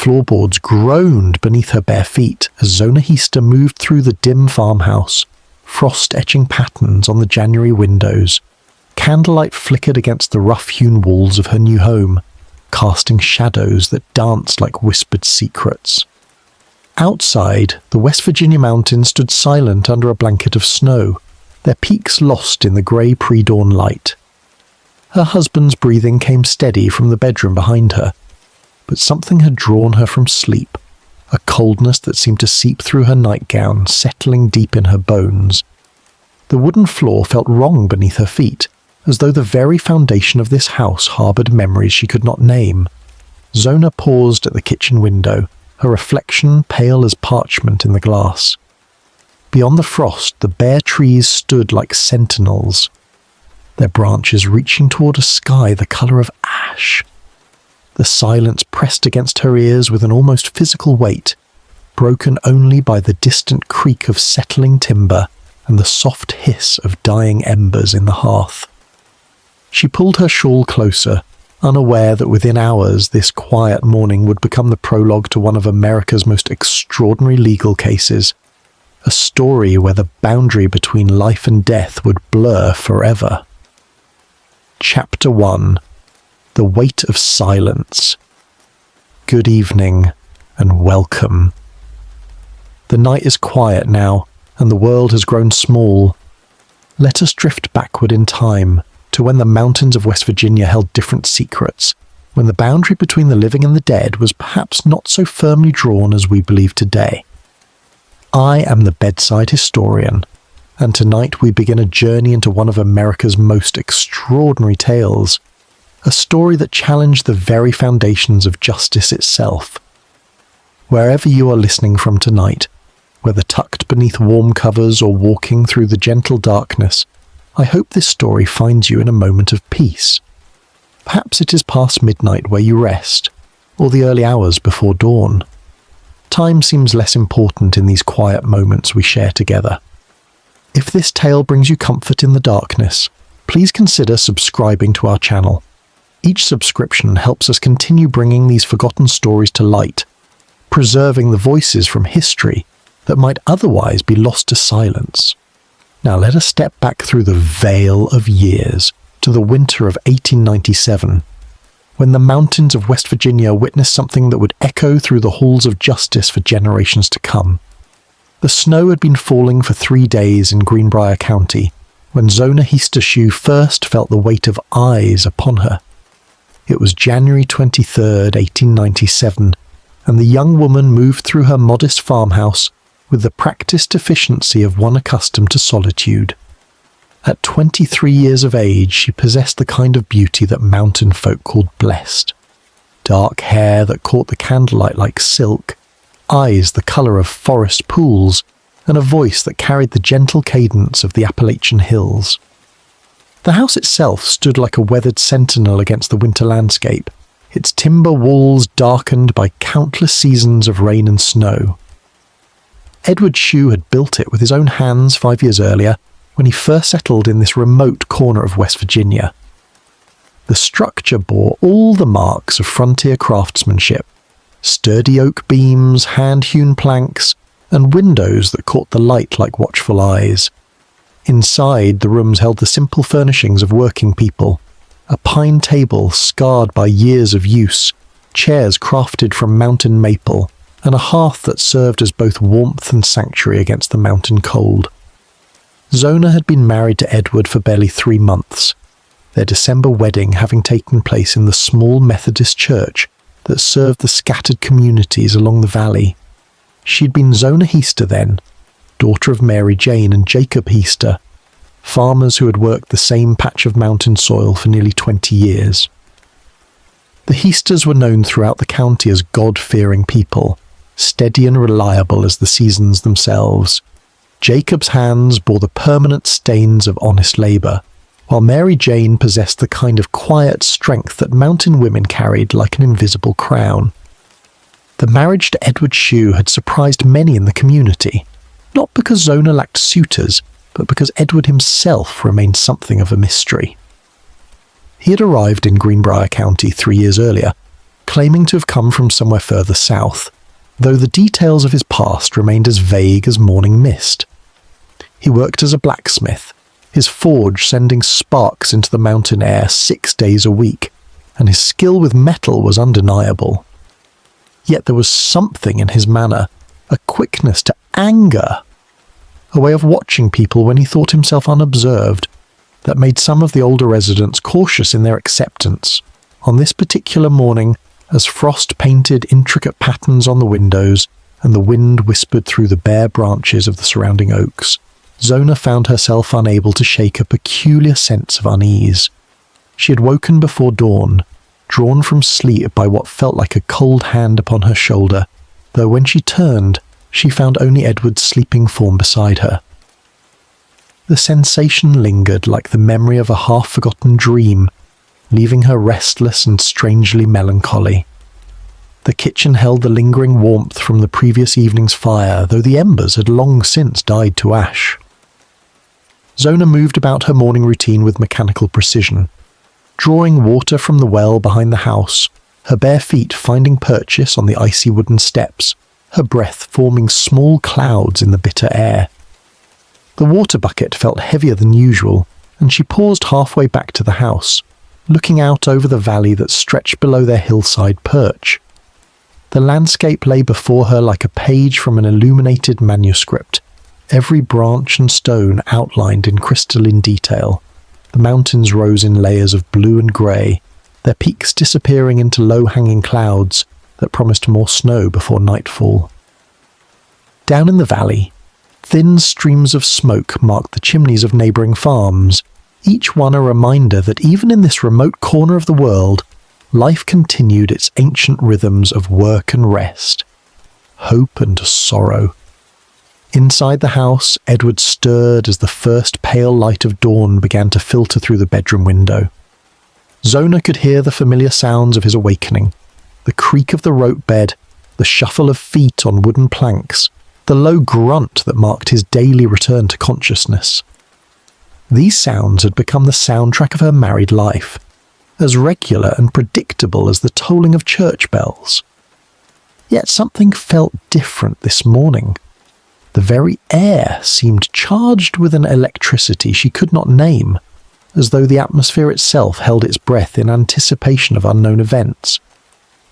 floorboards groaned beneath her bare feet as Zona Heaster moved through the dim farmhouse, frost-etching patterns on the January windows. Candlelight flickered against the rough-hewn walls of her new home, casting shadows that danced like whispered secrets. Outside, the West Virginia mountains stood silent under a blanket of snow, their peaks lost in the grey pre-dawn light. Her husband's breathing came steady from the bedroom behind her, but something had drawn her from sleep, a coldness that seemed to seep through her nightgown, settling deep in her bones. The wooden floor felt wrong beneath her feet, as though the very foundation of this house harboured memories she could not name. Zona paused at the kitchen window, her reflection pale as parchment in the glass. Beyond the frost, the bare trees stood like sentinels, their branches reaching toward a sky the colour of ash. The silence pressed against her ears with an almost physical weight, broken only by the distant creak of settling timber and the soft hiss of dying embers in the hearth. She pulled her shawl closer, unaware that within hours this quiet morning would become the prologue to one of America's most extraordinary legal cases, a story where the boundary between life and death would blur forever. Chapter 1. The Weight of Silence. Good evening, and welcome. The night is quiet now, and the world has grown small. Let us drift backward in time, to when the mountains of West Virginia held different secrets, when the boundary between the living and the dead was perhaps not so firmly drawn as we believe today. I am the Bedside Historian, and tonight we begin a journey into one of America's most extraordinary tales, a story that challenged the very foundations of justice itself. Wherever you are listening from tonight, whether tucked beneath warm covers or walking through the gentle darkness, I hope this story finds you in a moment of peace. Perhaps it is past midnight where you rest, or the early hours before dawn. Time seems less important in these quiet moments we share together. If this tale brings you comfort in the darkness, please consider subscribing to our channel. Each subscription helps us continue bringing these forgotten stories to light, preserving the voices from history that might otherwise be lost to silence. Now let us step back through the veil of years to the winter of 1897, when the mountains of West Virginia witnessed something that would echo through the halls of justice for generations to come. The snow had been falling for 3 days in Greenbrier County when Zona Heaster Shue first felt the weight of eyes upon her. It was January 23rd, 1897, and the young woman moved through her modest farmhouse with the practiced efficiency of one accustomed to solitude. At 23 years of age, she possessed the kind of beauty that mountain folk called blessed. Dark hair that caught the candlelight like silk, eyes the colour of forest pools, and a voice that carried the gentle cadence of the Appalachian hills. The house itself stood like a weathered sentinel against the winter landscape, its timber walls darkened by countless seasons of rain and snow. Edward Shue had built it with his own hands 5 years earlier, when he first settled in this remote corner of West Virginia. The structure bore all the marks of frontier craftsmanship: sturdy oak beams, hand-hewn planks, and windows that caught the light like watchful eyes. Inside, the rooms held the simple furnishings of working people: a pine table scarred by years of use, chairs crafted from mountain maple, and a hearth that served as both warmth and sanctuary against the mountain cold. Zona had been married to Edward for barely 3 months, their December wedding having taken place in the small Methodist church that served the scattered communities along the valley. She'd been Zona Heaster then, daughter of Mary Jane and Jacob Heaster, farmers who had worked the same patch of mountain soil for nearly 20 years. The Heasters were known throughout the county as God-fearing people, steady and reliable as the seasons themselves. Jacob's hands bore the permanent stains of honest labour, while Mary Jane possessed the kind of quiet strength that mountain women carried like an invisible crown. The marriage to Edward Shue had surprised many in the community, not because Zona lacked suitors, but because Edward himself remained something of a mystery. He had arrived in Greenbrier County 3 years earlier, claiming to have come from somewhere further south, though the details of his past remained as vague as morning mist. He worked as a blacksmith, his forge sending sparks into the mountain air 6 days a week, and his skill with metal was undeniable. Yet there was something in his manner, a quickness to anger, a way of watching people when he thought himself unobserved, that made some of the older residents cautious in their acceptance. On this particular morning, as frost painted intricate patterns on the windows and the wind whispered through the bare branches of the surrounding oaks, Zona found herself unable to shake a peculiar sense of unease. She had woken before dawn, drawn from sleep by what felt like a cold hand upon her shoulder, though when she turned, she found only Edward's sleeping form beside her. The sensation lingered like the memory of a half-forgotten dream, leaving her restless and strangely melancholy. The kitchen held the lingering warmth from the previous evening's fire, though the embers had long since died to ash. Zona moved about her morning routine with mechanical precision, drawing water from the well behind the house, her bare feet finding purchase on the icy wooden steps, her breath forming small clouds in the bitter air. The water bucket felt heavier than usual, and she paused halfway back to the house, looking out over the valley that stretched below their hillside perch. The landscape lay before her like a page from an illuminated manuscript, every branch and stone outlined in crystalline detail. The mountains rose in layers of blue and grey, their peaks disappearing into low-hanging clouds that promised more snow before nightfall. Down in the valley, thin streams of smoke marked the chimneys of neighbouring farms, each one a reminder that even in this remote corner of the world, life continued its ancient rhythms of work and rest, hope and sorrow. Inside the house, Edward stirred as the first pale light of dawn began to filter through the bedroom window. Zona could hear the familiar sounds of his awakening, the creak of the rope bed, the shuffle of feet on wooden planks, the low grunt that marked his daily return to consciousness. These sounds had become the soundtrack of her married life, as regular and predictable as the tolling of church bells. Yet something felt different this morning. The very air seemed charged with an electricity she could not name, as though the atmosphere itself held its breath in anticipation of unknown events.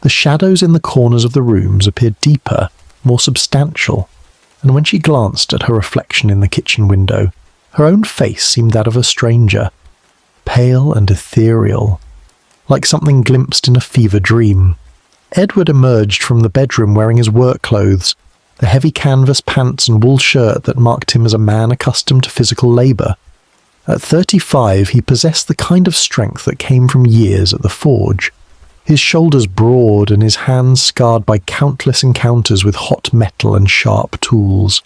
The shadows in the corners of the rooms appeared deeper, more substantial, and when she glanced at her reflection in the kitchen window, her own face seemed that of a stranger, pale and ethereal, like something glimpsed in a fever dream. Edward emerged from the bedroom wearing his work clothes, the heavy canvas pants and wool shirt that marked him as a man accustomed to physical labour. At 35, he possessed the kind of strength that came from years at the forge, his shoulders broad and his hands scarred by countless encounters with hot metal and sharp tools.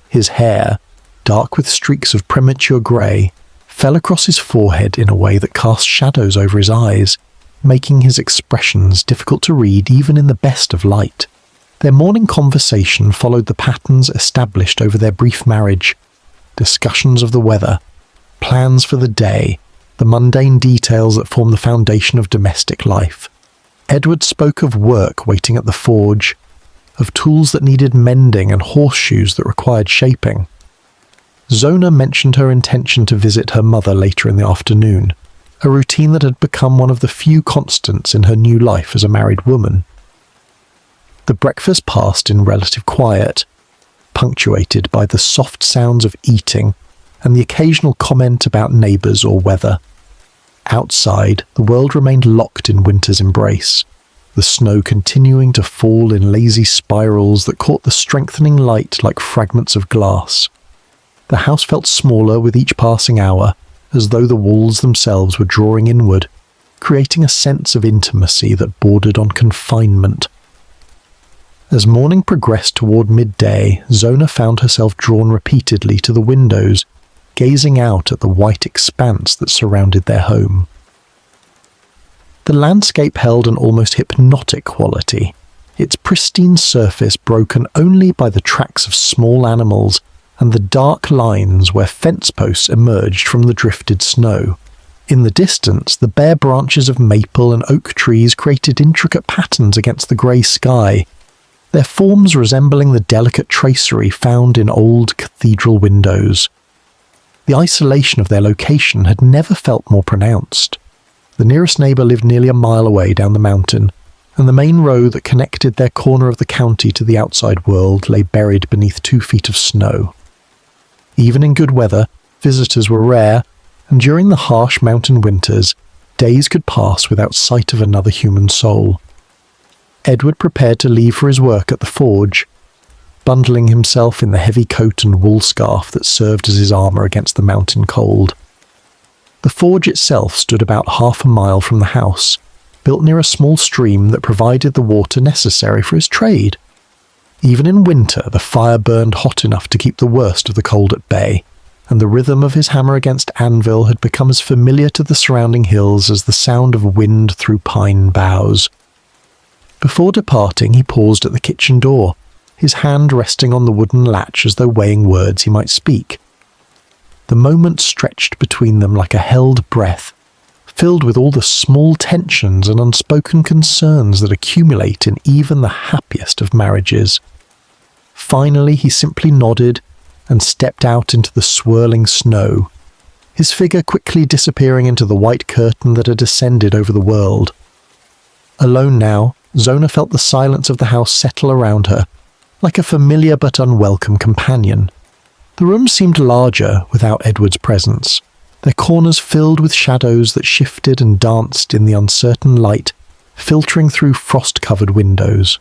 His hair, dark with streaks of premature grey, fell across his forehead in a way that cast shadows over his eyes, making his expressions difficult to read even in the best of light. Their morning conversation followed the patterns established over their brief marriage, discussions of the weather, plans for the day, the mundane details that form the foundation of domestic life. Edward spoke of work waiting at the forge, of tools that needed mending and horseshoes that required shaping. Zona mentioned her intention to visit her mother later in the afternoon, a routine that had become one of the few constants in her new life as a married woman. The breakfast passed in relative quiet, punctuated by the soft sounds of eating and the occasional comment about neighbours or weather. Outside, the world remained locked in winter's embrace, the snow continuing to fall in lazy spirals that caught the strengthening light like fragments of glass. The house felt smaller with each passing hour, as though the walls themselves were drawing inward, creating a sense of intimacy that bordered on confinement. As morning progressed toward midday, Zona found herself drawn repeatedly to the windows, gazing out at the white expanse that surrounded their home. The landscape held an almost hypnotic quality, its pristine surface broken only by the tracks of small animals and the dark lines where fence posts emerged from the drifted snow. In the distance, the bare branches of maple and oak trees created intricate patterns against the grey sky, their forms resembling the delicate tracery found in old cathedral windows. The isolation of their location had never felt more pronounced. The nearest neighbour lived nearly a mile away down the mountain, and the main road that connected their corner of the county to the outside world lay buried beneath 2 feet of snow. Even in good weather, visitors were rare, and during the harsh mountain winters, days could pass without sight of another human soul. Edward prepared to leave for his work at the forge, bundling himself in the heavy coat and wool scarf that served as his armour against the mountain cold. The forge itself stood about 1/2 a mile from the house, built near a small stream that provided the water necessary for his trade. Even in winter, the fire burned hot enough to keep the worst of the cold at bay, and the rhythm of his hammer against anvil had become as familiar to the surrounding hills as the sound of wind through pine boughs. Before departing, he paused at the kitchen door, his hand resting on the wooden latch as though weighing words he might speak. The moment stretched between them like a held breath, filled with all the small tensions and unspoken concerns that accumulate in even the happiest of marriages. Finally, he simply nodded and stepped out into the swirling snow, his figure quickly disappearing into the white curtain that had descended over the world. Alone now, Zona felt the silence of the house settle around her, like a familiar but unwelcome companion. The room seemed larger without Edward's presence, their corners filled with shadows that shifted and danced in the uncertain light, filtering through frost-covered windows.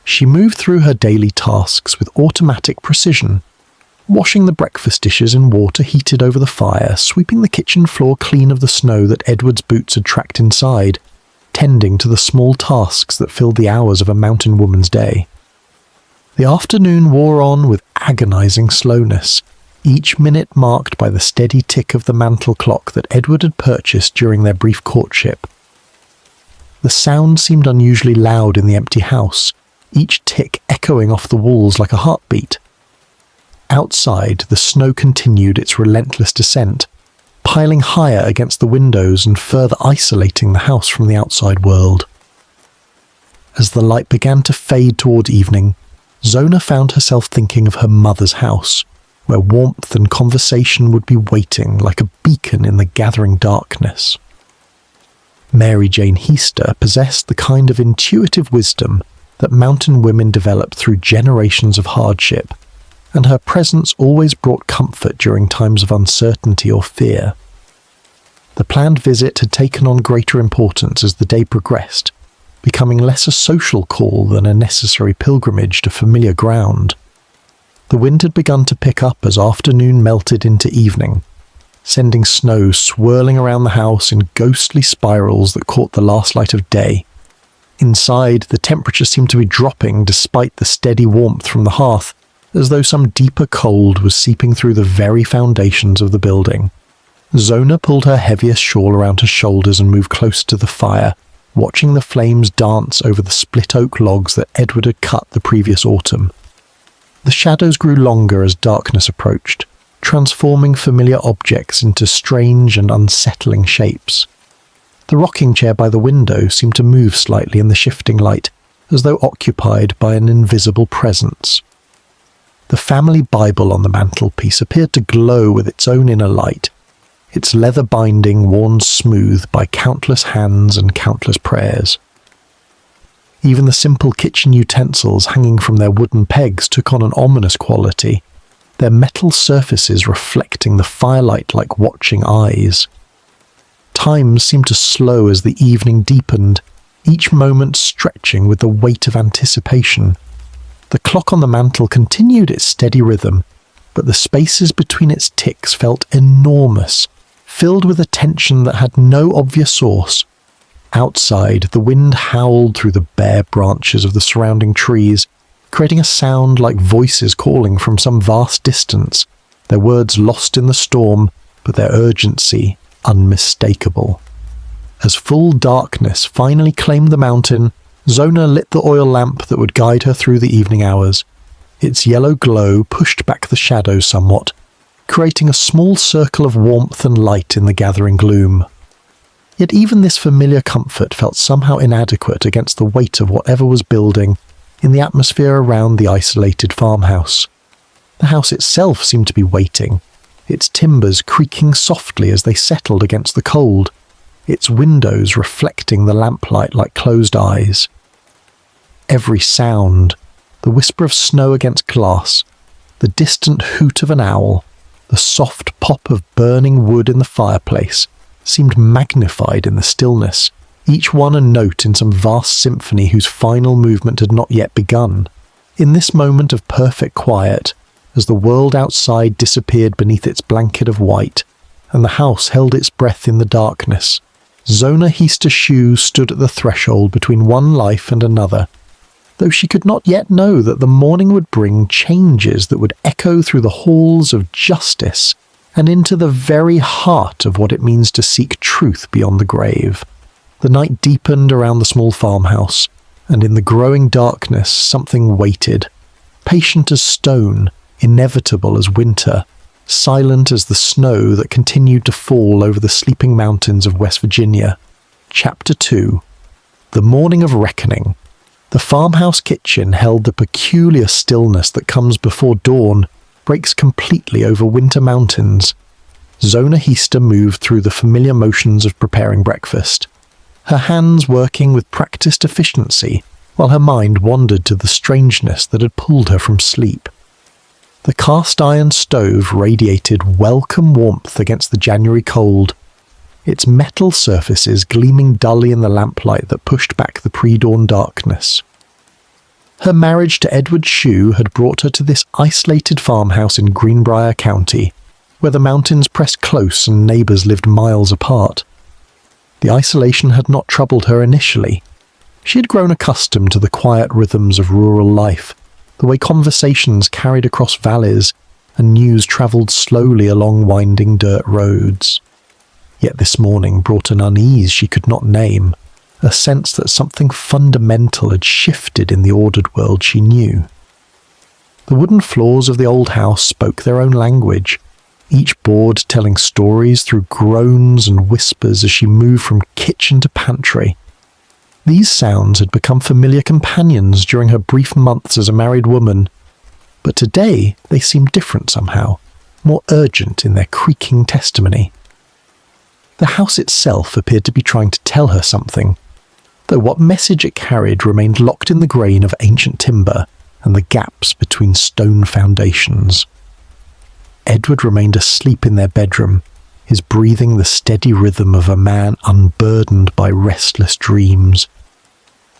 She moved through her daily tasks with automatic precision, washing the breakfast dishes in water heated over the fire, sweeping the kitchen floor clean of the snow that Edward's boots had tracked inside, tending to the small tasks that filled the hours of a mountain woman's day. The afternoon wore on with agonizing slowness, each minute marked by the steady tick of the mantel clock that Edward had purchased during their brief courtship. The sound seemed unusually loud in the empty house, each tick echoing off the walls like a heartbeat. Outside, the snow continued its relentless descent, piling higher against the windows and further isolating the house from the outside world. As the light began to fade toward evening, Zona found herself thinking of her mother's house, where warmth and conversation would be waiting like a beacon in the gathering darkness. Mary Jane Heaster possessed the kind of intuitive wisdom that mountain women develop through generations of hardship, and her presence always brought comfort during times of uncertainty or fear. The planned visit had taken on greater importance as the day progressed, becoming less a social call than a necessary pilgrimage to familiar ground. The wind had begun to pick up as afternoon melted into evening, sending snow swirling around the house in ghostly spirals that caught the last light of day. Inside, the temperature seemed to be dropping despite the steady warmth from the hearth, as though some deeper cold was seeping through the very foundations of the building. Zona pulled her heaviest shawl around her shoulders and moved closer to the fire, watching the flames dance over the split oak logs that Edward had cut the previous autumn. The shadows grew longer as darkness approached, transforming familiar objects into strange and unsettling shapes. The rocking chair by the window seemed to move slightly in the shifting light, as though occupied by an invisible presence. The family Bible on the mantelpiece appeared to glow with its own inner light, its leather binding worn smooth by countless hands and countless prayers. Even the simple kitchen utensils hanging from their wooden pegs took on an ominous quality, their metal surfaces reflecting the firelight like watching eyes. Time seemed to slow as the evening deepened, each moment stretching with the weight of anticipation. The clock on the mantel continued its steady rhythm, but the spaces between its ticks felt enormous, filled with a tension that had no obvious source. Outside, the wind howled through the bare branches of the surrounding trees, creating a sound like voices calling from some vast distance, their words lost in the storm, but their urgency unmistakable. As full darkness finally claimed the mountain, Zona lit the oil lamp that would guide her through the evening hours. Its yellow glow pushed back the shadows somewhat, creating a small circle of warmth and light in the gathering gloom. Yet even this familiar comfort felt somehow inadequate against the weight of whatever was building in the atmosphere around the isolated farmhouse. The house itself seemed to be waiting, its timbers creaking softly as they settled against the cold, its windows reflecting the lamplight like closed eyes. Every sound, the whisper of snow against glass, the distant hoot of an owl, the soft pop of burning wood in the fireplace, seemed magnified in the stillness, each one a note in some vast symphony whose final movement had not yet begun. In this moment of perfect quiet, as the world outside disappeared beneath its blanket of white, and the house held its breath in the darkness, Zona Heaster Shue stood at the threshold between one life and another, though she could not yet know that the morning would bring changes that would echo through the halls of justice and into the very heart of what it means to seek truth beyond the grave. The night deepened around the small farmhouse, and in the growing darkness something waited, patient as stone, inevitable as winter, silent as the snow that continued to fall over the sleeping mountains of West Virginia. Chapter 2. The Morning of Reckoning. The farmhouse kitchen held the peculiar stillness that comes before dawn breaks completely over winter mountains. Zona Heaster moved through the familiar motions of preparing breakfast, her hands working with practiced efficiency, while her mind wandered to the strangeness that had pulled her from sleep. The cast-iron stove radiated welcome warmth against the January cold, its metal surfaces gleaming dully in the lamplight that pushed back the pre-dawn darkness. Her marriage to Edward Shue had brought her to this isolated farmhouse in Greenbrier County, where the mountains pressed close and neighbours lived miles apart. The isolation had not troubled her initially. She had grown accustomed to the quiet rhythms of rural life, the way conversations carried across valleys and news travelled slowly along winding dirt roads. Yet this morning brought an unease she could not name, a sense that something fundamental had shifted in the ordered world she knew. The wooden floors of the old house spoke their own language, each board telling stories through groans and whispers as she moved from kitchen to pantry. These sounds had become familiar companions during her brief months as a married woman, but today they seemed different somehow, more urgent in their creaking testimony. The house itself appeared to be trying to tell her something, though what message it carried remained locked in the grain of ancient timber and the gaps between stone foundations. Edward remained asleep in their bedroom, his breathing the steady rhythm of a man unburdened by restless dreams.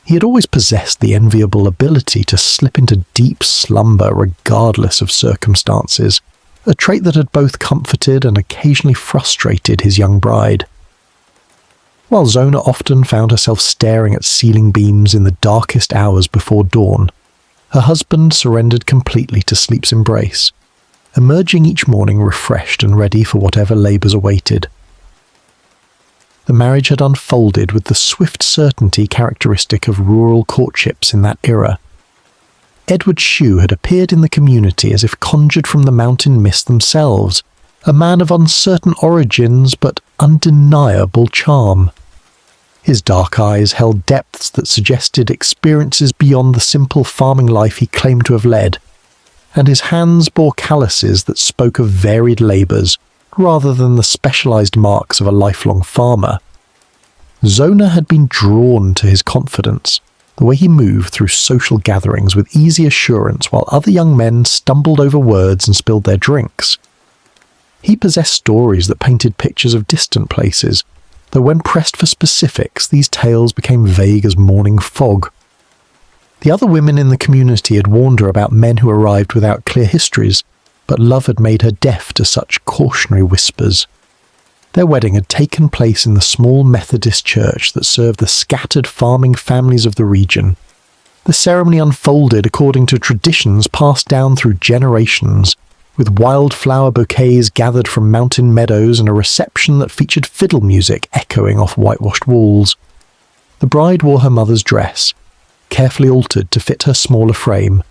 He had always possessed the enviable ability to slip into deep slumber regardless of circumstances, a trait that had both comforted and occasionally frustrated his young bride. While Zona often found herself staring at ceiling beams in the darkest hours before dawn, her husband surrendered completely to sleep's embrace, emerging each morning refreshed and ready for whatever labours awaited. The marriage had unfolded with the swift certainty characteristic of rural courtships in that era. Edward Shue had appeared in the community as if conjured from the mountain mist themselves, a man of uncertain origins but undeniable charm. His dark eyes held depths that suggested experiences beyond the simple farming life he claimed to have led, and his hands bore calluses that spoke of varied labours rather than the specialised marks of a lifelong farmer. Zona had been drawn to his confidence, the way he moved through social gatherings with easy assurance while other young men stumbled over words and spilled their drinks. He possessed stories that painted pictures of distant places, though when pressed for specifics, these tales became vague as morning fog. The other women in the community had warned her about men who arrived without clear histories, but love had made her deaf to such cautionary whispers. Their wedding had taken place in the small Methodist church that served the scattered farming families of the region. The ceremony unfolded according to traditions passed down through generations, with wildflower bouquets gathered from mountain meadows and a reception that featured fiddle music echoing off whitewashed walls. The bride wore her mother's dress, carefully altered to fit her smaller frame,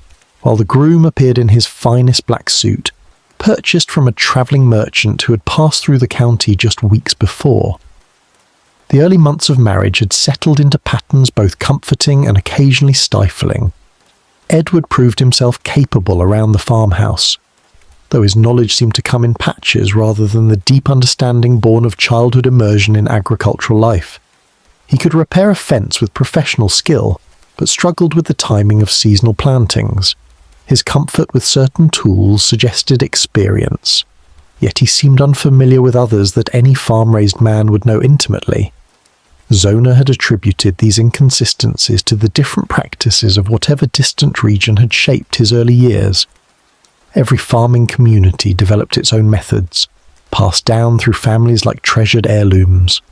while the groom appeared in his finest black suit, purchased from a travelling merchant who had passed through the county just weeks before. The early months of marriage had settled into patterns both comforting and occasionally stifling. Edward proved himself capable around the farmhouse, though his knowledge seemed to come in patches rather than the deep understanding born of childhood immersion in agricultural life. He could repair a fence with professional skill, but struggled with the timing of seasonal plantings. His comfort with certain tools suggested experience, yet he seemed unfamiliar with others that any farm-raised man would know intimately. Zona had attributed these inconsistencies to the different practices of whatever distant region had shaped his early years. Every farming community developed its own methods, passed down through families like treasured heirlooms.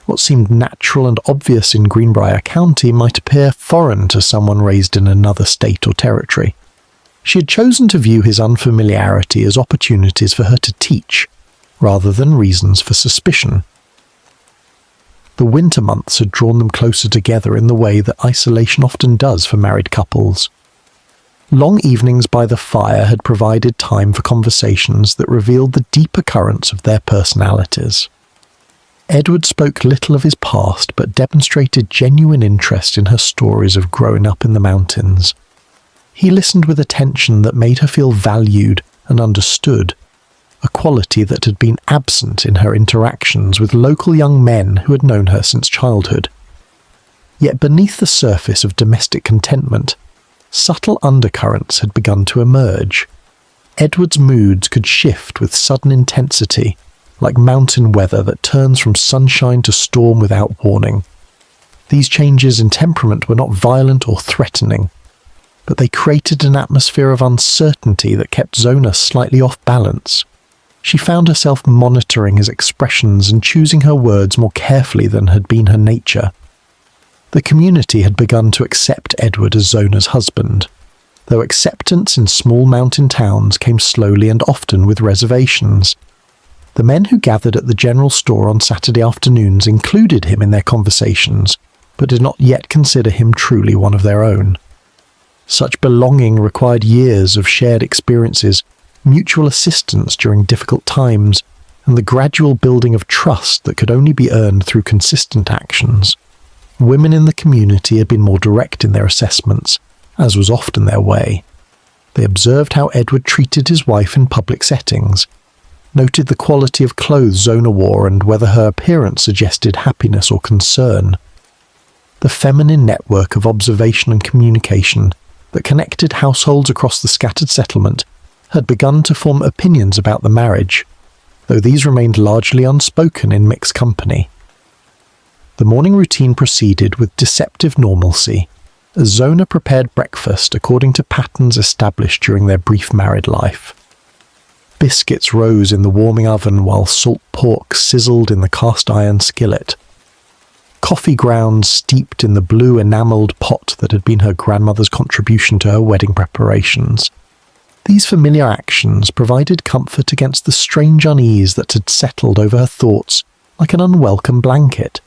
What seemed natural and obvious in Greenbrier County might appear foreign to someone raised in another state or territory. She had chosen to view his unfamiliarity as opportunities for her to teach, rather than reasons for suspicion. The winter months had drawn them closer together in the way that isolation often does for married couples. Long evenings by the fire had provided time for conversations that revealed the deeper currents of their personalities. Edward spoke little of his past, but demonstrated genuine interest in her stories of growing up in the mountains. He listened with attention that made her feel valued and understood, a quality that had been absent in her interactions with local young men who had known her since childhood. Yet beneath the surface of domestic contentment, subtle undercurrents had begun to emerge. Edward's moods could shift with sudden intensity, like mountain weather that turns from sunshine to storm without warning. These changes in temperament were not violent or threatening, but they created an atmosphere of uncertainty that kept Zona slightly off balance. She found herself monitoring his expressions and choosing her words more carefully than had been her nature. The community had begun to accept Edward as Zona's husband, though acceptance in small mountain towns came slowly and often with reservations. The men who gathered at the general store on Saturday afternoons included him in their conversations, but did not yet consider him truly one of their own. Such belonging required years of shared experiences, mutual assistance during difficult times, and the gradual building of trust that could only be earned through consistent actions. Women in the community had been more direct in their assessments, as was often their way. They observed how Edward treated his wife in public settings, noted the quality of clothes Zona wore and whether her appearance suggested happiness or concern. The feminine network of observation and communication that connected households across the scattered settlement had begun to form opinions about the marriage, though these remained largely unspoken in mixed company. The morning routine proceeded with deceptive normalcy, as Zona prepared breakfast according to patterns established during their brief married life. Biscuits rose in the warming oven while salt pork sizzled in the cast-iron skillet. Coffee grounds steeped in the blue enamelled pot that had been her grandmother's contribution to her wedding preparations. These familiar actions provided comfort against the strange unease that had settled over her thoughts like an unwelcome blanket.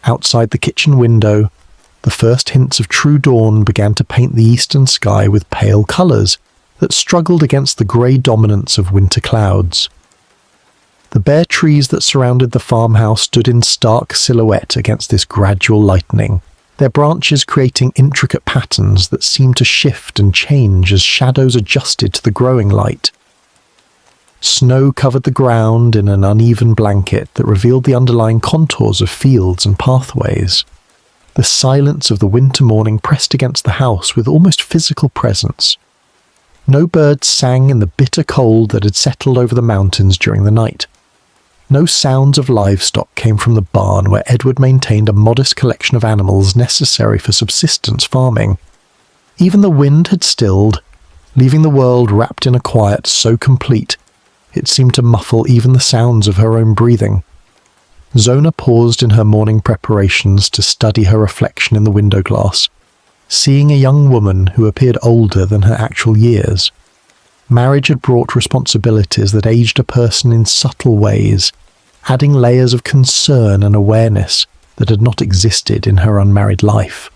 Outside the kitchen window, the first hints of true dawn began to paint the eastern sky with pale colours that struggled against the grey dominance of winter clouds. The bare trees that surrounded the farmhouse stood in stark silhouette against this gradual lightening, their branches creating intricate patterns that seemed to shift and change as shadows adjusted to the growing light. Snow covered the ground in an uneven blanket that revealed the underlying contours of fields and pathways. The silence of the winter morning pressed against the house with almost physical presence. No birds sang in the bitter cold that had settled over the mountains during the night. No sounds of livestock came from the barn where Edward maintained a modest collection of animals necessary for subsistence farming. Even the wind had stilled, leaving the world wrapped in a quiet so complete it seemed to muffle even the sounds of her own breathing. Zona paused in her morning preparations to study her reflection in the window glass, seeing a young woman who appeared older than her actual years. Marriage had brought responsibilities that aged a person in subtle ways, adding layers of concern and awareness that had not existed in her unmarried life.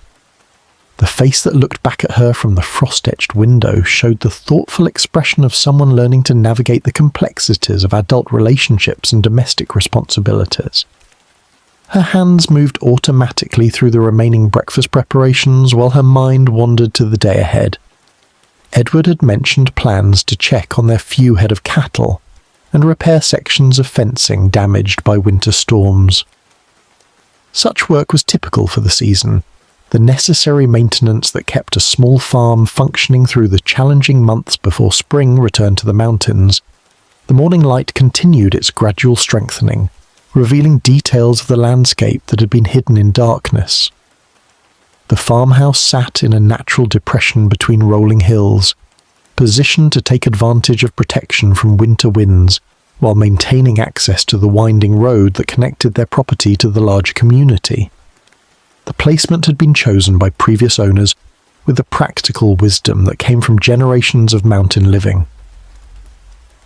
The face that looked back at her from the frost-etched window showed the thoughtful expression of someone learning to navigate the complexities of adult relationships and domestic responsibilities. Her hands moved automatically through the remaining breakfast preparations while her mind wandered to the day ahead. Edward had mentioned plans to check on their few head of cattle and repair sections of fencing damaged by winter storms. Such work was typical for the season, the necessary maintenance that kept a small farm functioning through the challenging months before spring returned to the mountains. The morning light continued its gradual strengthening, revealing details of the landscape that had been hidden in darkness. The farmhouse sat in a natural depression between rolling hills, positioned to take advantage of protection from winter winds while maintaining access to the winding road that connected their property to the larger community. The placement had been chosen by previous owners with the practical wisdom that came from generations of mountain living.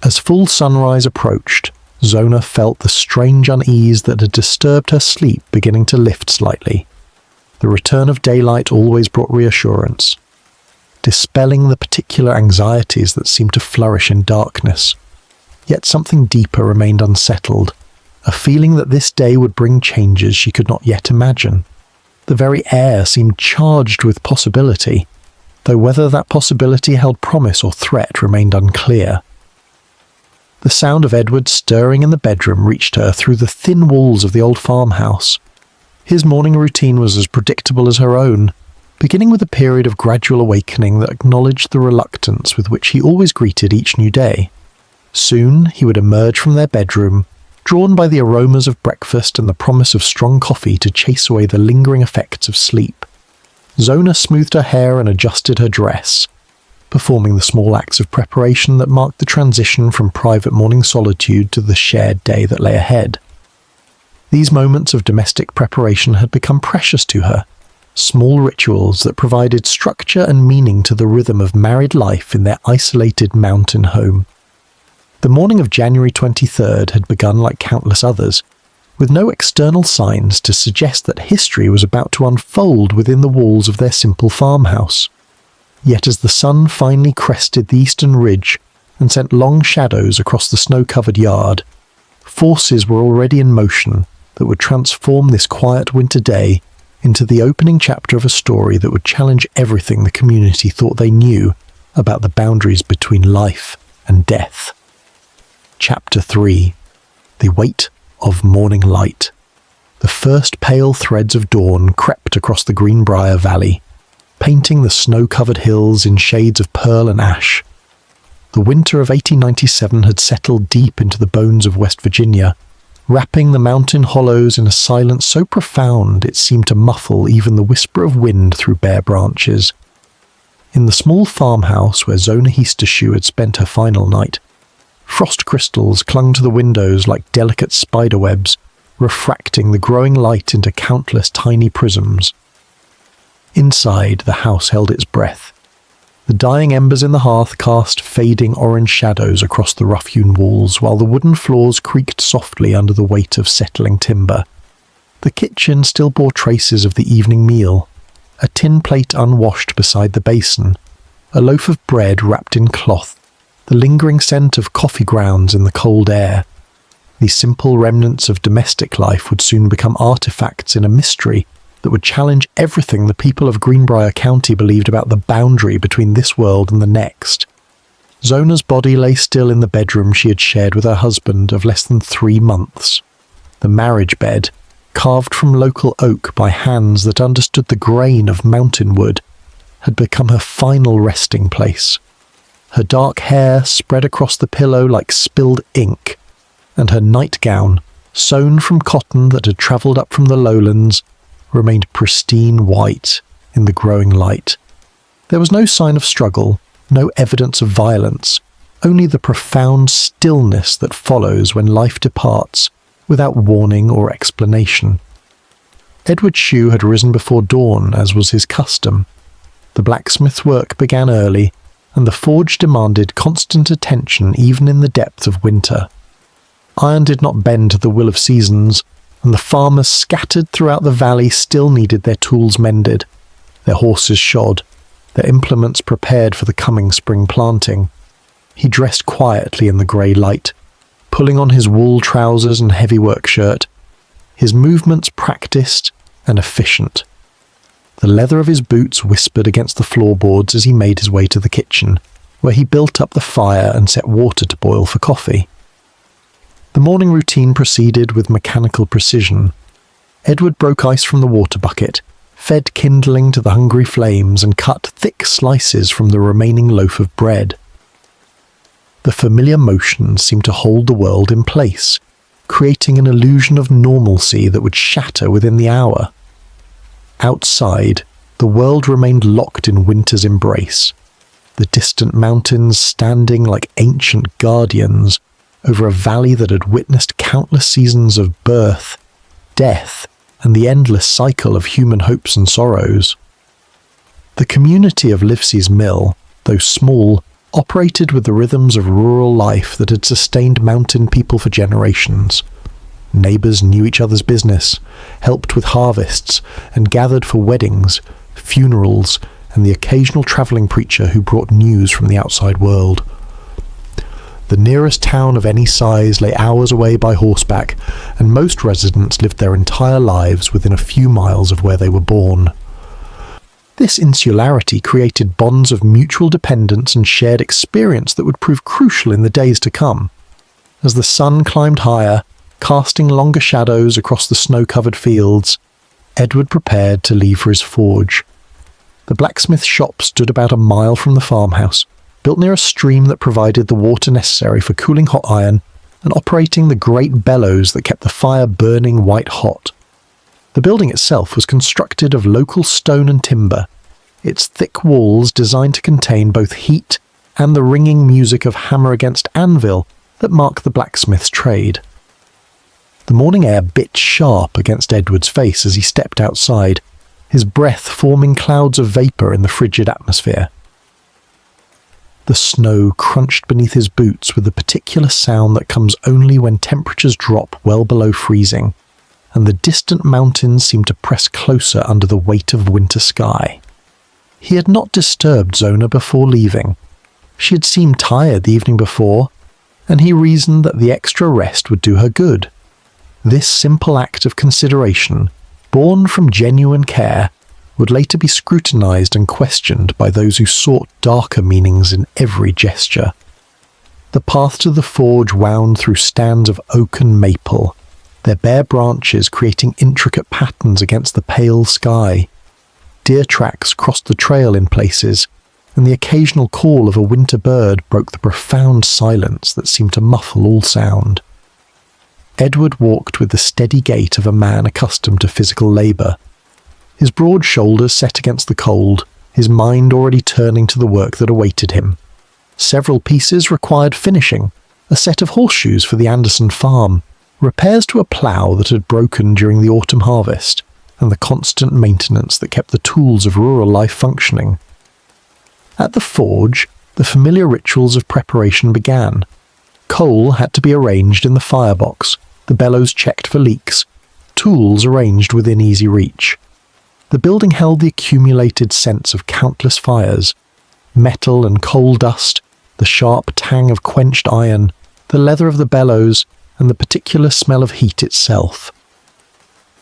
As full sunrise approached, Zona felt the strange unease that had disturbed her sleep beginning to lift slightly. The return of daylight always brought reassurance, dispelling the particular anxieties that seemed to flourish in darkness. Yet something deeper remained unsettled, a feeling that this day would bring changes she could not yet imagine. The very air seemed charged with possibility, though whether that possibility held promise or threat remained unclear. The sound of Edward stirring in the bedroom reached her through the thin walls of the old farmhouse. His morning routine was as predictable as her own, beginning with a period of gradual awakening that acknowledged the reluctance with which he always greeted each new day. Soon he would emerge from their bedroom, drawn by the aromas of breakfast and the promise of strong coffee to chase away the lingering effects of sleep. Zona smoothed her hair and adjusted her dress, performing the small acts of preparation that marked the transition from private morning solitude to the shared day that lay ahead. These moments of domestic preparation had become precious to her, small rituals that provided structure and meaning to the rhythm of married life in their isolated mountain home. The morning of January 23rd had begun like countless others, with no external signs to suggest that history was about to unfold within the walls of their simple farmhouse. Yet as the sun finally crested the eastern ridge and sent long shadows across the snow-covered yard, forces were already in motion that would transform this quiet winter day into the opening chapter of a story that would challenge everything the community thought they knew about the boundaries between life and death. Chapter 3. The Weight of Morning Light. The first pale threads of dawn crept across the Greenbrier Valley, painting the snow-covered hills in shades of pearl and ash. The winter of 1897 had settled deep into the bones of West Virginia, wrapping the mountain hollows in a silence so profound it seemed to muffle even the whisper of wind through bare branches. In the small farmhouse where Zona Heaster had spent her final night, frost crystals clung to the windows like delicate spiderwebs, refracting the growing light into countless tiny prisms. Inside, the house held its breath. The dying embers in the hearth cast fading orange shadows across the rough-hewn walls, while the wooden floors creaked softly under the weight of settling timber. The kitchen still bore traces of the evening meal, a tin plate unwashed beside the basin, a loaf of bread wrapped in cloth, the lingering scent of coffee grounds in the cold air. These simple remnants of domestic life would soon become artifacts in a mystery that would challenge everything the people of Greenbrier County believed about the boundary between this world and the next. Zona's body lay still in the bedroom she had shared with her husband of less than 3 months. The marriage bed, carved from local oak by hands that understood the grain of mountain wood, had become her final resting place. Her dark hair spread across the pillow like spilled ink, and her nightgown, sewn from cotton that had travelled up from the lowlands, remained pristine white in the growing light. There was no sign of struggle, no evidence of violence, only the profound stillness that follows when life departs without warning or explanation. Edward Shue had risen before dawn, as was his custom. The blacksmith's work began early, and the forge demanded constant attention even in the depth of winter. Iron did not bend to the will of seasons, and the farmers scattered throughout the valley still needed their tools mended. their horses shod, their implements prepared for the coming spring planting. He dressed quietly in the grey light, pulling on his wool trousers and heavy work shirt, his movements practiced and efficient. The leather of his boots whispered against the floorboards as he made his way to the kitchen, where he built up the fire and set water to boil for coffee. The morning routine proceeded with mechanical precision. Edward broke ice from the water bucket, fed kindling to the hungry flames, and cut thick slices from the remaining loaf of bread. The familiar motions seemed to hold the world in place, creating an illusion of normalcy that would shatter within the hour. Outside, the world remained locked in winter's embrace, the distant mountains standing like ancient guardians over a valley that had witnessed countless seasons of birth, death, and the endless cycle of human hopes and sorrows. The community of Livesey's Mill, though small, operated with the rhythms of rural life that had sustained mountain people for generations. Neighbours knew each other's business, helped with harvests, and gathered for weddings, funerals, and the occasional travelling preacher who brought news from the outside world. The nearest town of any size lay hours away by horseback, and most residents lived their entire lives within a few miles of where they were born. This insularity created bonds of mutual dependence and shared experience that would prove crucial in the days to come. As the sun climbed higher, casting longer shadows across the snow-covered fields, Edward prepared to leave for his forge. The blacksmith shop stood about a mile from the farmhouse, built near a stream that provided the water necessary for cooling hot iron and operating the great bellows that kept the fire burning white hot. The building itself was constructed of local stone and timber, its thick walls designed to contain both heat and the ringing music of hammer against anvil that marked the blacksmith's trade. The morning air bit sharp against Edward's face as he stepped outside, his breath forming clouds of vapour in the frigid atmosphere. The snow crunched beneath his boots with the particular sound that comes only when temperatures drop well below freezing, and the distant mountains seemed to press closer under the weight of winter sky. He had not disturbed Zona before leaving. She had seemed tired the evening before, and he reasoned that the extra rest would do her good. This simple act of consideration, born from genuine care, would later be scrutinized and questioned by those who sought darker meanings in every gesture. The path to the forge wound through stands of oak and maple, their bare branches creating intricate patterns against the pale sky. Deer tracks crossed the trail in places, and the occasional call of a winter bird broke the profound silence that seemed to muffle all sound. Edward walked with the steady gait of a man accustomed to physical labour, his broad shoulders set against the cold, his mind already turning to the work that awaited him. Several pieces required finishing, a set of horseshoes for the Anderson farm, repairs to a plough that had broken during the autumn harvest, and the constant maintenance that kept the tools of rural life functioning. At the forge, the familiar rituals of preparation began. Coal had to be arranged in the firebox, the bellows checked for leaks, tools arranged within easy reach. The building held the accumulated scents of countless fires, metal and coal dust, the sharp tang of quenched iron, the leather of the bellows, and the particular smell of heat itself.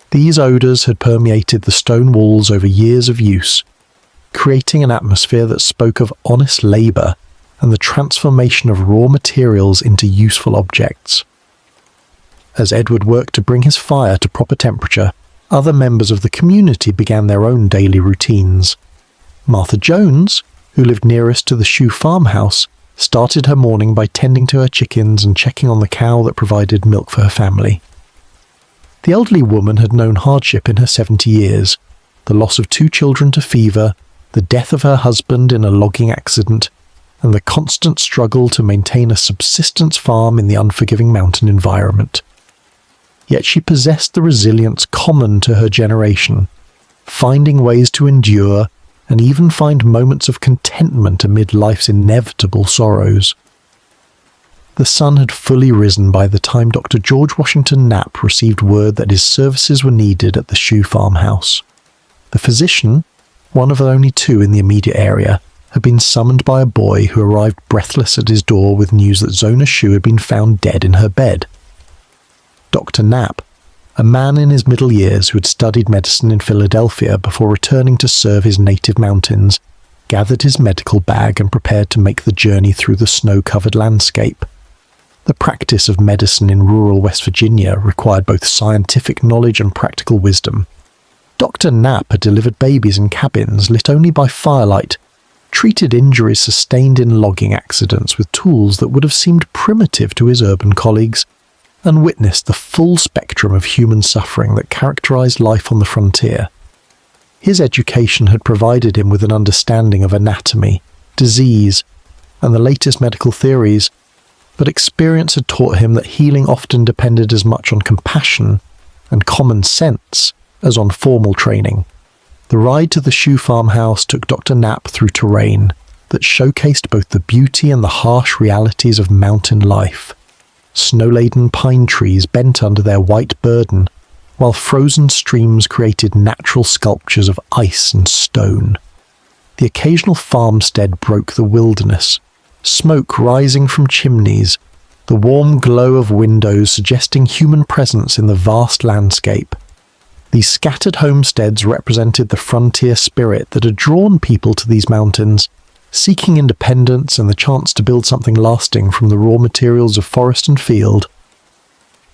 These odours had permeated the stone walls over years of use, creating an atmosphere that spoke of honest labour and the transformation of raw materials into useful objects. As Edward worked to bring his fire to proper temperature, other members of the community began their own daily routines. Martha Jones, who lived nearest to the Shue farmhouse, started her morning by tending to her chickens and checking on the cow that provided milk for her family. The elderly woman had known hardship in her 70 years, the loss of 2 children to fever, the death of her husband in a logging accident, and the constant struggle to maintain a subsistence farm in the unforgiving mountain environment. Yet she possessed the resilience common to her generation, finding ways to endure and even find moments of contentment amid life's inevitable sorrows. The sun had fully risen by the time Dr. George Washington Knapp received word that his services were needed at the Shue farmhouse. The physician, one of only two in the immediate area, had been summoned by a boy who arrived breathless at his door with news that Zona Shue had been found dead in her bed. Dr. Knapp, a man in his middle years who had studied medicine in Philadelphia before returning to serve his native mountains, gathered his medical bag and prepared to make the journey through the snow-covered landscape. The practice of medicine in rural West Virginia required both scientific knowledge and practical wisdom. Dr. Knapp had delivered babies in cabins lit only by firelight, treated injuries sustained in logging accidents with tools that would have seemed primitive to his urban colleagues, and witnessed the full spectrum of human suffering that characterized life on the frontier. His education had provided him with an understanding of anatomy, disease, and the latest medical theories, but experience had taught him that healing often depended as much on compassion and common sense as on formal training. The ride to the Shue farmhouse took Dr. Knapp through terrain that showcased both the beauty and the harsh realities of mountain life. Snow-laden pine trees bent under their white burden, while frozen streams created natural sculptures of ice and stone. The occasional farmstead broke the wilderness, smoke rising from chimneys, the warm glow of windows suggesting human presence in the vast landscape. These scattered homesteads represented the frontier spirit that had drawn people to these mountains, seeking independence and the chance to build something lasting from the raw materials of forest and field.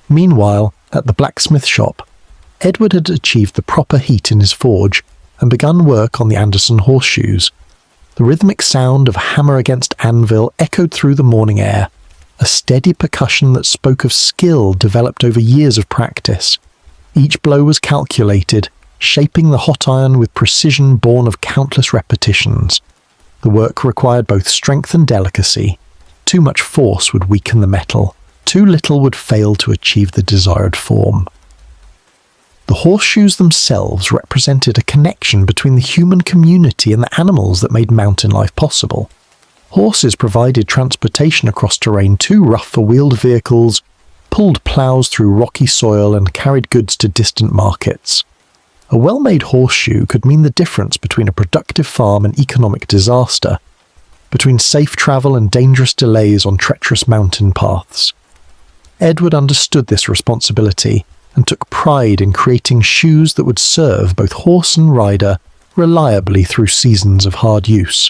Meanwhile, at the blacksmith shop, Edward had achieved the proper heat in his forge and begun work on the Anderson horseshoes. The rhythmic sound of hammer against anvil echoed through the morning air, a steady percussion that spoke of skill developed over years of practice. Each blow was calculated, shaping the hot iron with precision born of countless repetitions. The work required both strength and delicacy. Too much force would weaken the metal. Too little would fail to achieve the desired form. The horseshoes themselves represented a connection between the human community and the animals that made mountain life possible. Horses provided transportation across terrain too rough for wheeled vehicles, pulled ploughs through rocky soil, and carried goods to distant markets. A well-made horseshoe could mean the difference between a productive farm and economic disaster, between safe travel and dangerous delays on treacherous mountain paths. Edward understood this responsibility and took pride in creating shoes that would serve both horse and rider reliably through seasons of hard use.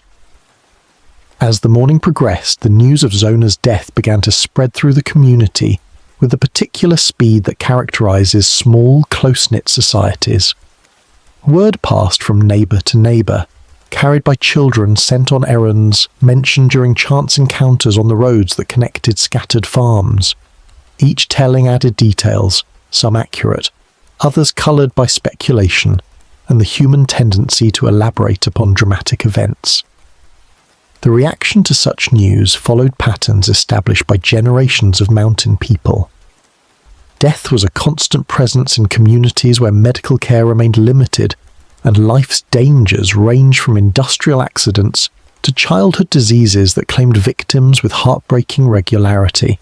As the morning progressed, the news of Zona's death began to spread through the community with the particular speed that characterizes small, close-knit societies. Word passed from neighbor to neighbor, carried by children sent on errands, mentioned during chance encounters on the roads that connected scattered farms. Each telling added details, some accurate, others colored by speculation and the human tendency to elaborate upon dramatic events. The reaction to such news followed patterns established by generations of mountain people. Death was a constant presence in communities where medical care remained limited, and life's dangers ranged from industrial accidents to childhood diseases that claimed victims with heartbreaking regularity.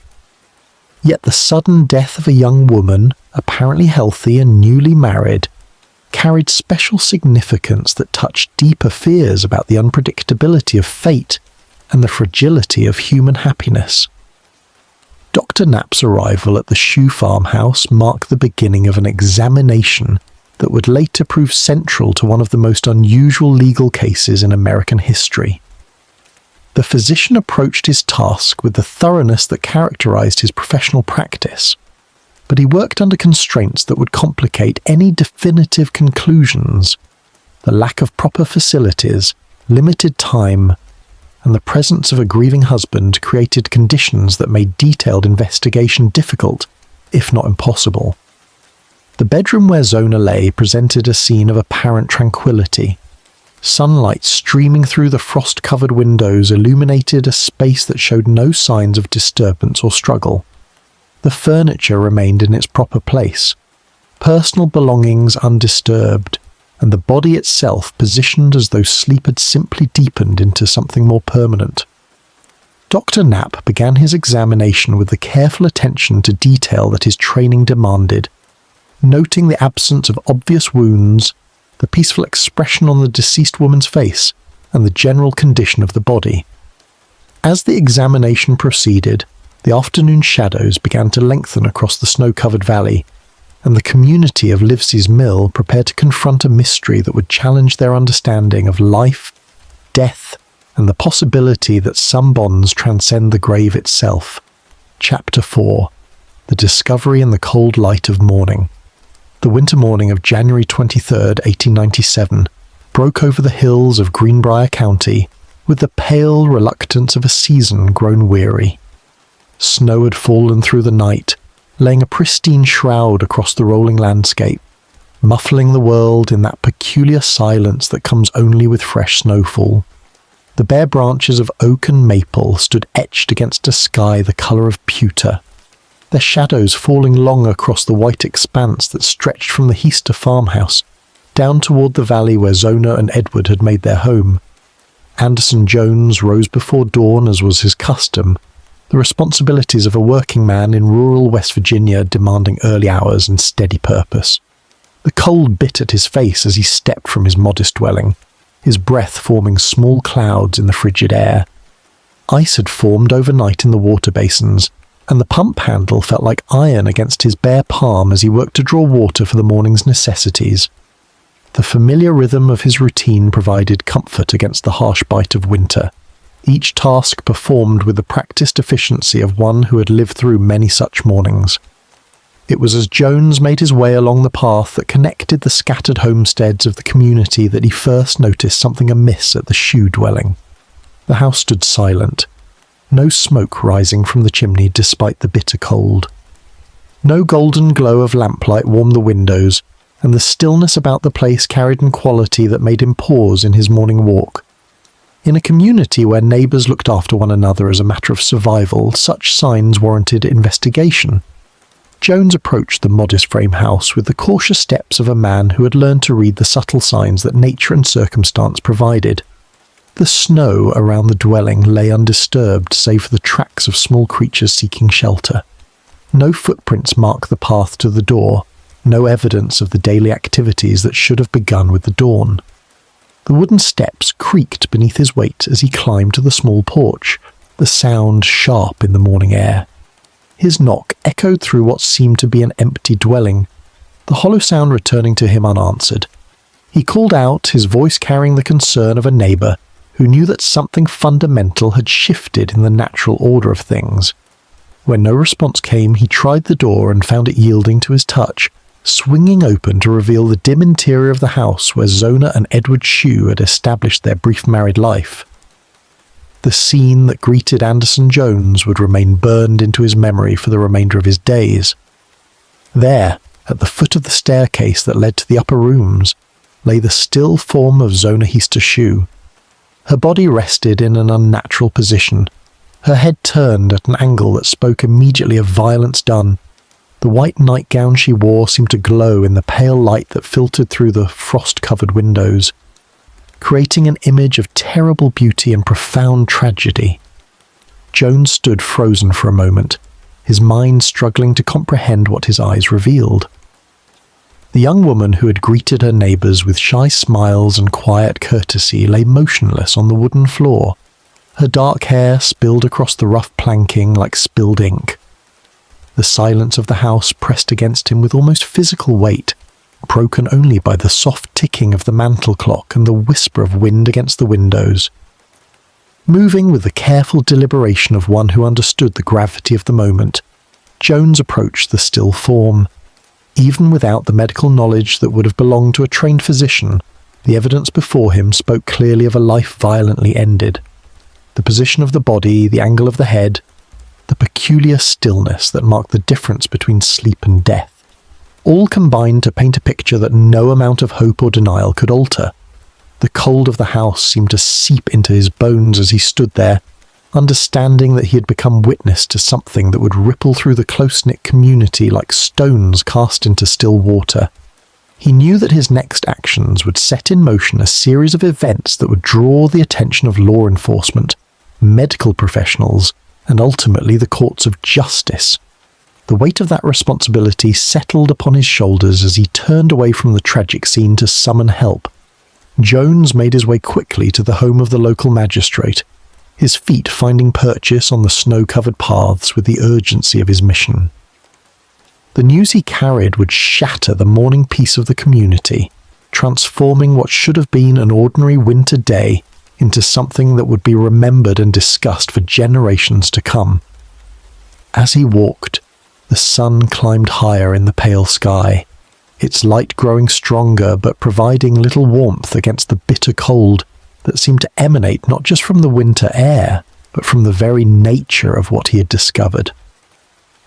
Yet the sudden death of a young woman, apparently healthy and newly married, carried special significance that touched deeper fears about the unpredictability of fate and the fragility of human happiness. Dr. Knapp's arrival at the Shue farmhouse marked the beginning of an examination that would later prove central to one of the most unusual legal cases in American history. The physician approached his task with the thoroughness that characterized his professional practice, but he worked under constraints that would complicate any definitive conclusions. The lack of proper facilities, limited time, and the presence of a grieving husband created conditions that made detailed investigation difficult, if not impossible. The bedroom where Zona lay presented a scene of apparent tranquility. Sunlight streaming through the frost-covered windows illuminated a space that showed no signs of disturbance or struggle. The furniture remained in its proper place, personal belongings undisturbed, and the body itself positioned as though sleep had simply deepened into something more permanent. Dr. Knapp began his examination with the careful attention to detail that his training demanded, noting the absence of obvious wounds, the the peaceful expression on the deceased woman's face, and the general condition of the body. As the examination proceeded, the afternoon shadows began to lengthen across the snow-covered valley, and the community of Livesey's Mill prepared to confront a mystery that would challenge their understanding of life, death, and the possibility that some bonds transcend the grave itself. Chapter 4. The Discovery in the Cold Light of Morning. The winter morning of January 23rd, 1897, broke over the hills of Greenbrier County with the pale reluctance of a season grown weary. Snow had fallen through the night, laying a pristine shroud across the rolling landscape, muffling the world in that peculiar silence that comes only with fresh snowfall. The bare branches of oak and maple stood etched against a sky the colour of pewter, their shadows falling long across the white expanse that stretched from the Heaster farmhouse down toward the valley where Zona and Edward had made their home. Anderson Jones rose before dawn as was his custom, the responsibilities of a working man in rural West Virginia demanding early hours and steady purpose. The cold bit at his face as he stepped from his modest dwelling, his breath forming small clouds in the frigid air. Ice had formed overnight in the water basins, and the pump handle felt like iron against his bare palm as he worked to draw water for the morning's necessities. The familiar rhythm of his routine provided comfort against the harsh bite of winter, each task performed with the practiced efficiency of one who had lived through many such mornings. It was as Jones made his way along the path that connected the scattered homesteads of the community that he first noticed something amiss at the Shue dwelling. The house stood silent, no smoke rising from the chimney despite the bitter cold. No golden glow of lamplight warmed the windows, and the stillness about the place carried an quality that made him pause in his morning walk. In a community where neighbours looked after one another as a matter of survival, such signs warranted investigation. Jones approached the modest frame house with the cautious steps of a man who had learned to read the subtle signs that nature and circumstance provided. The snow around the dwelling lay undisturbed save for the tracks of small creatures seeking shelter. No footprints marked the path to the door, no evidence of the daily activities that should have begun with the dawn. The wooden steps creaked beneath his weight as he climbed to the small porch, the sound sharp in the morning air. His knock echoed through what seemed to be an empty dwelling, the hollow sound returning to him unanswered. He called out, his voice carrying the concern of a neighbour who knew that something fundamental had shifted in the natural order of things. When no response came, he tried the door and found it yielding to his touch, swinging open to reveal the dim interior of the house where Zona and Edward Shue had established their brief married life. The scene that greeted Anderson Jones would remain burned into his memory for the remainder of his days. There, at the foot of the staircase that led to the upper rooms, lay the still form of Zona Heaster Shue. Her body rested in an unnatural position, her head turned at an angle that spoke immediately of violence done. The white nightgown she wore seemed to glow in the pale light that filtered through the frost-covered windows, creating an image of terrible beauty and profound tragedy. Jones stood frozen for a moment, his mind struggling to comprehend what his eyes revealed. The young woman who had greeted her neighbours with shy smiles and quiet courtesy lay motionless on the wooden floor, her dark hair spilled across the rough planking like spilled ink. The silence of the house pressed against him with almost physical weight, broken only by the soft ticking of the mantel clock and the whisper of wind against the windows. Moving with the careful deliberation of one who understood the gravity of the moment, Jones approached the still form. Even without the medical knowledge that would have belonged to a trained physician, the evidence before him spoke clearly of a life violently ended. The position of the body, the angle of the head, the peculiar stillness that marked the difference between sleep and death, all combined to paint a picture that no amount of hope or denial could alter. The cold of the house seemed to seep into his bones as he stood there, understanding that he had become witness to something that would ripple through the close-knit community like stones cast into still water. He knew that his next actions would set in motion a series of events that would draw the attention of law enforcement, medical professionals, and ultimately the courts of justice. The weight of that responsibility settled upon his shoulders as he turned away from the tragic scene to summon help. Jones made his way quickly to the home of the local magistrate, his feet finding purchase on the snow-covered paths with the urgency of his mission. The news he carried would shatter the morning peace of the community, transforming what should have been an ordinary winter day into something that would be remembered and discussed for generations to come. As he walked, the sun climbed higher in the pale sky, its light growing stronger but providing little warmth against the bitter cold that seemed to emanate not just from the winter air, but from the very nature of what he had discovered.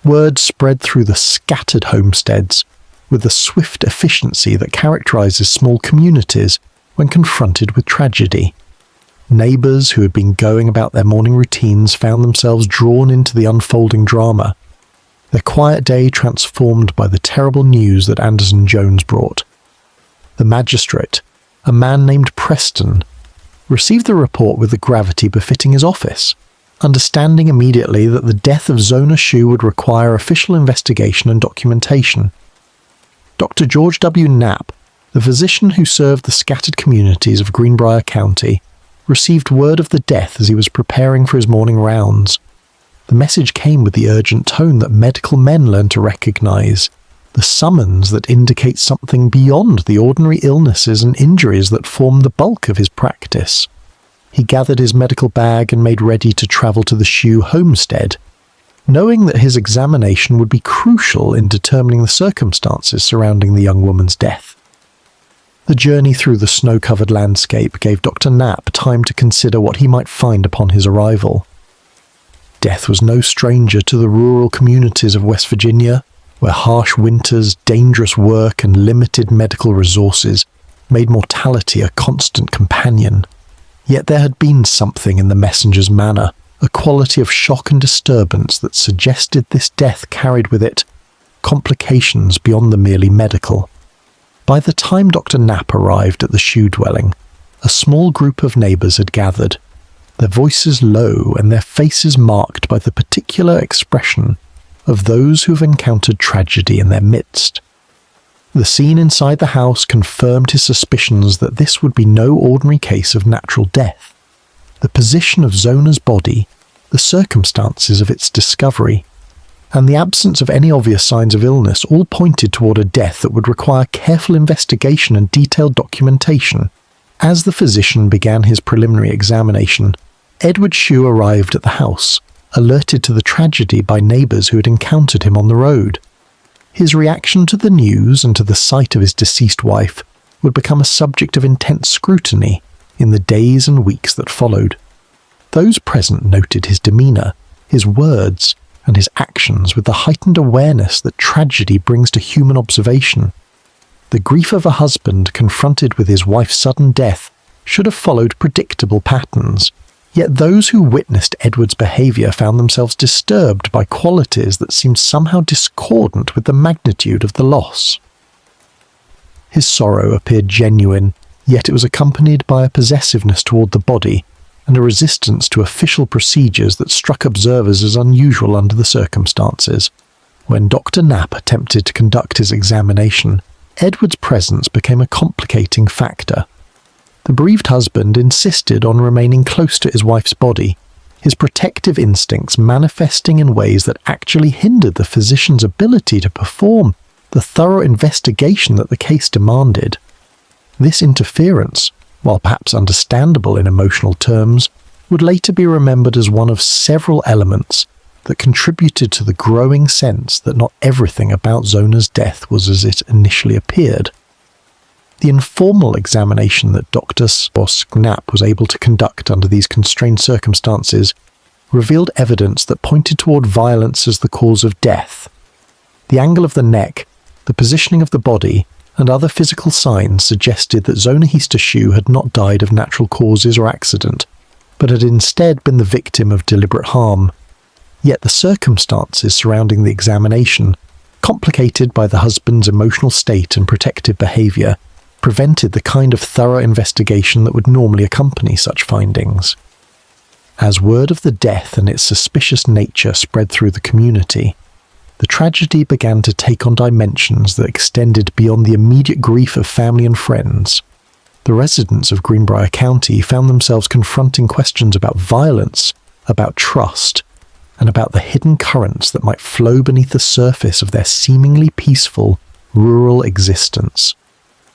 Word spread through the scattered homesteads with the swift efficiency that characterizes small communities when confronted with tragedy. Neighbors who had been going about their morning routines found themselves drawn into the unfolding drama, their quiet day transformed by the terrible news that Anderson Jones brought. The magistrate, a man named Preston, received the report with the gravity befitting his office, understanding immediately that the death of Zona Shue would require official investigation and documentation. Dr. George W. Knapp, the physician who served the scattered communities of Greenbrier County, received word of the death as he was preparing for his morning rounds. The message came with the urgent tone that medical men learn to recognize, the summons that indicates something beyond the ordinary illnesses and injuries that form the bulk of his practice. He gathered his medical bag and made ready to travel to the Shue homestead, knowing that his examination would be crucial in determining the circumstances surrounding the young woman's death. The journey through the snow-covered landscape gave Dr. Knapp time to consider what he might find upon his arrival. Death was no stranger to the rural communities of West Virginia, where harsh winters, dangerous work, and limited medical resources made mortality a constant companion. Yet there had been something in the messenger's manner, a quality of shock and disturbance that suggested this death carried with it complications beyond the merely medical. By the time Dr. Knapp arrived at the Shue dwelling, a small group of neighbors had gathered, their voices low and their faces marked by the particular expression of those who have encountered tragedy in their midst. The scene inside the house confirmed his suspicions that this would be no ordinary case of natural death. The position of Zona's body, the circumstances of its discovery, and the absence of any obvious signs of illness all pointed toward a death that would require careful investigation and detailed documentation. As the physician began his preliminary examination, Edward Shue arrived at the house, alerted to the tragedy by neighbors who had encountered him on the road. His reaction to the news and to the sight of his deceased wife would become a subject of intense scrutiny in the days and weeks that followed. Those present noted his demeanor, his words, and his actions with the heightened awareness that tragedy brings to human observation. The grief of a husband confronted with his wife's sudden death should have followed predictable patterns, yet those who witnessed Edward's behavior found themselves disturbed by qualities that seemed somehow discordant with the magnitude of the loss. His sorrow appeared genuine, yet it was accompanied by a possessiveness toward the body and a resistance to official procedures that struck observers as unusual under the circumstances. When Dr. Knapp attempted to conduct his examination, Edward's presence became a complicating factor. The bereaved husband insisted on remaining close to his wife's body, his protective instincts manifesting in ways that actually hindered the physician's ability to perform the thorough investigation that the case demanded. This interference, while perhaps understandable in emotional terms, would later be remembered as one of several elements that contributed to the growing sense that not everything about Zona's death was as it initially appeared. The informal examination that Dr. Knapp was able to conduct under these constrained circumstances revealed evidence that pointed toward violence as the cause of death. The angle of the neck, the positioning of the body, and other physical signs suggested that Zona Heaster Shue had not died of natural causes or accident, but had instead been the victim of deliberate harm. Yet the circumstances surrounding the examination, complicated by the husband's emotional state and protective behavior, prevented the kind of thorough investigation that would normally accompany such findings. As word of the death and its suspicious nature spread through the community, the tragedy began to take on dimensions that extended beyond the immediate grief of family and friends. The residents of Greenbrier County found themselves confronting questions about violence, about trust, and about the hidden currents that might flow beneath the surface of their seemingly peaceful, rural existence.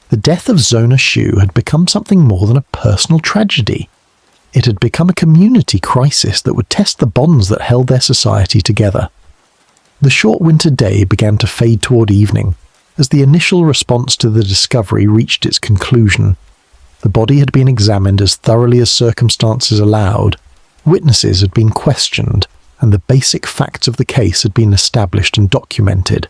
The death of Zona Shue had become something more than a personal tragedy. It had become a community crisis that would test the bonds that held their society together. The short winter day began to fade toward evening, as the initial response to the discovery reached its conclusion. The body had been examined as thoroughly as circumstances allowed, witnesses had been questioned, and the basic facts of the case had been established and documented.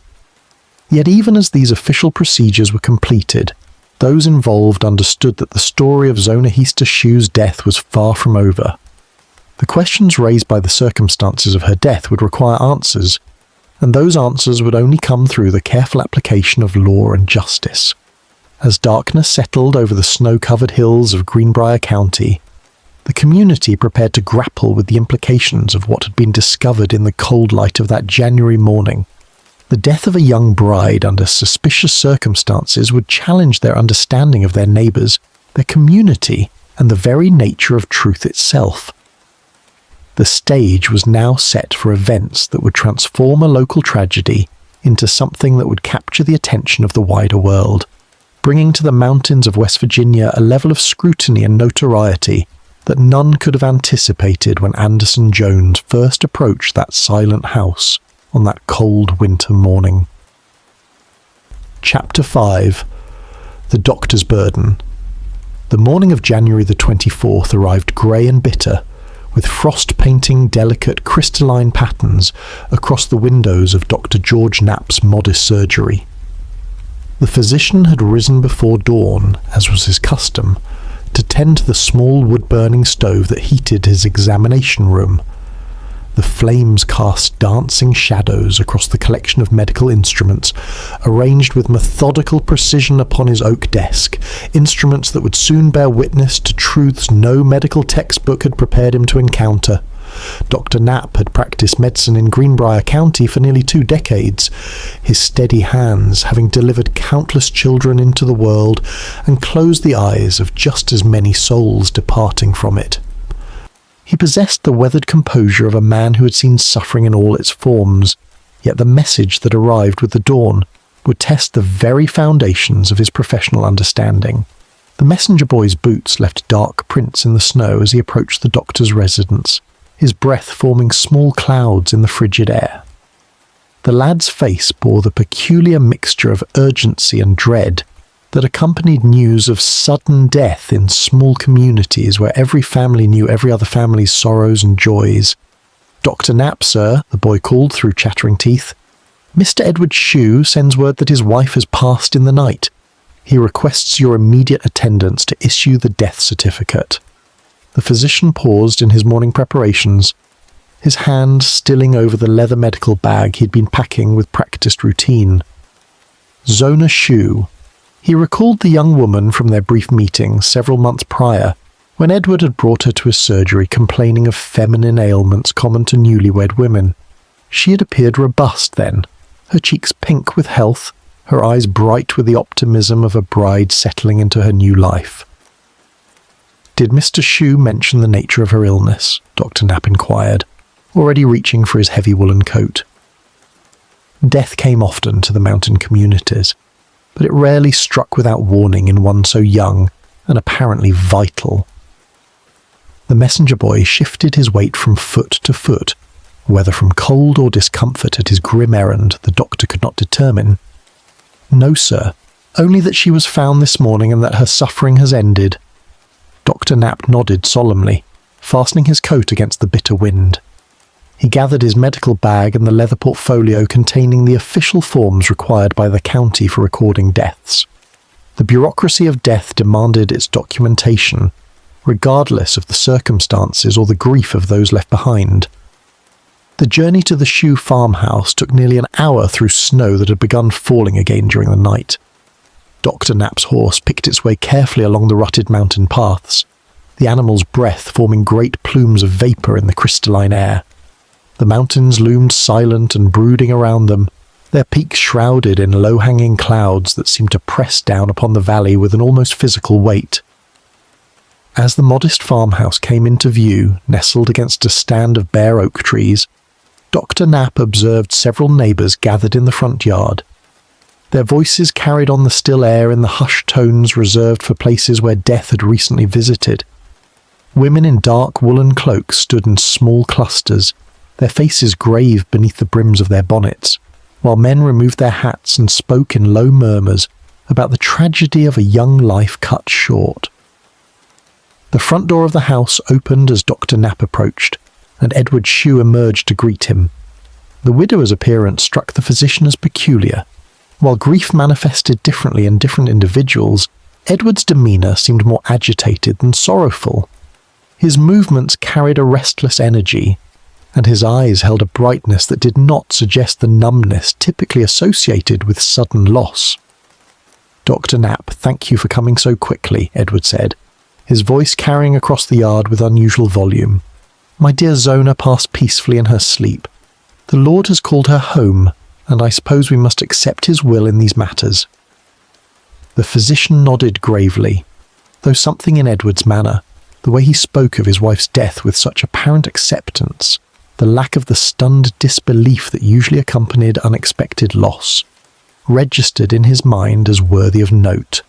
Yet even as these official procedures were completed, those involved understood that the story of Zona Heaster Shue's death was far from over. The questions raised by the circumstances of her death would require answers, and those answers would only come through the careful application of law and justice. As darkness settled over the snow-covered hills of Greenbrier County, the community prepared to grapple with the implications of what had been discovered in the cold light of that January morning. The death of a young bride under suspicious circumstances would challenge their understanding of their neighbours, their community, and the very nature of truth itself. The stage was now set for events that would transform a local tragedy into something that would capture the attention of the wider world, bringing to the mountains of West Virginia a level of scrutiny and notoriety that none could have anticipated when Anderson Jones first approached that silent house on that cold winter morning. Chapter 5. The Doctor's Burden. The morning of January the 24th arrived grey and bitter, with frost painting delicate crystalline patterns across the windows of Dr. George Knapp's modest surgery. The physician had risen before dawn, as was his custom, to tend to the small wood-burning stove that heated his examination room. The flames cast dancing shadows across the collection of medical instruments, arranged with methodical precision upon his oak desk, instruments that would soon bear witness to truths no medical textbook had prepared him to encounter. Dr. Knapp had practiced medicine in Greenbrier County for nearly 2 decades, his steady hands having delivered countless children into the world and closed the eyes of just as many souls departing from it. He possessed the weathered composure of a man who had seen suffering in all its forms, yet the message that arrived with the dawn would test the very foundations of his professional understanding. The messenger boy's boots left dark prints in the snow as he approached the doctor's residence, his breath forming small clouds in the frigid air. The lad's face bore the peculiar mixture of urgency and dread that accompanied news of sudden death in small communities where every family knew every other family's sorrows and joys. "Dr. Knapp, sir," the boy called through chattering teeth. "Mr. Edward Shue sends word that his wife has passed in the night. He requests your immediate attendance to issue the death certificate." The physician paused in his morning preparations, his hand stilling over the leather medical bag he'd been packing with practiced routine. Zona Shue. He recalled the young woman from their brief meeting several months prior, when Edward had brought her to his surgery complaining of feminine ailments common to newlywed women. She had appeared robust then, her cheeks pink with health, her eyes bright with the optimism of a bride settling into her new life. "Did Mr. Shue mention the nature of her illness?" Dr. Knapp inquired, already reaching for his heavy woolen coat. Death came often to the mountain communities, but it rarely struck without warning in one so young and apparently vital. The messenger boy shifted his weight from foot to foot, whether from cold or discomfort at his grim errand the doctor could not determine. "No, sir, only that she was found this morning and that her suffering has ended." Dr. Knapp nodded solemnly, fastening his coat against the bitter wind. He gathered his medical bag and the leather portfolio containing the official forms required by the county for recording deaths. The bureaucracy of death demanded its documentation, regardless of the circumstances or the grief of those left behind. The journey to the Shue farmhouse took nearly an hour through snow that had begun falling again during the night. Dr. Knapp's horse picked its way carefully along the rutted mountain paths, the animal's breath forming great plumes of vapour in the crystalline air. The The mountains loomed silent and brooding around them, their peaks shrouded in low-hanging clouds that seemed to press down upon the valley with an almost physical weight. As the modest farmhouse came into view, nestled against a stand of bare oak trees, Dr. Knapp observed several neighbours gathered in the front yard. Their voices carried on the still air in the hushed tones reserved for places where death had recently visited. Women in dark woolen cloaks stood in small clusters, their faces grave beneath the brims of their bonnets, while men removed their hats and spoke in low murmurs about the tragedy of a young life cut short. The front door of the house opened as Dr. Knapp approached, and Edward Shue emerged to greet him. The widower's appearance struck the physician as peculiar. While grief manifested differently in different individuals, Edward's demeanour seemed more agitated than sorrowful. His movements carried a restless energy, and his eyes held a brightness that did not suggest the numbness typically associated with sudden loss. "Dr. Knapp, thank you for coming so quickly," Edward said, his voice carrying across the yard with unusual volume. "My dear Zona passed peacefully in her sleep. The Lord has called her home, and I suppose we must accept his will in these matters." The physician nodded gravely, though something in Edward's manner, the way he spoke of his wife's death with such apparent acceptance, the lack of the stunned disbelief that usually accompanied unexpected loss, registered in his mind as worthy of note.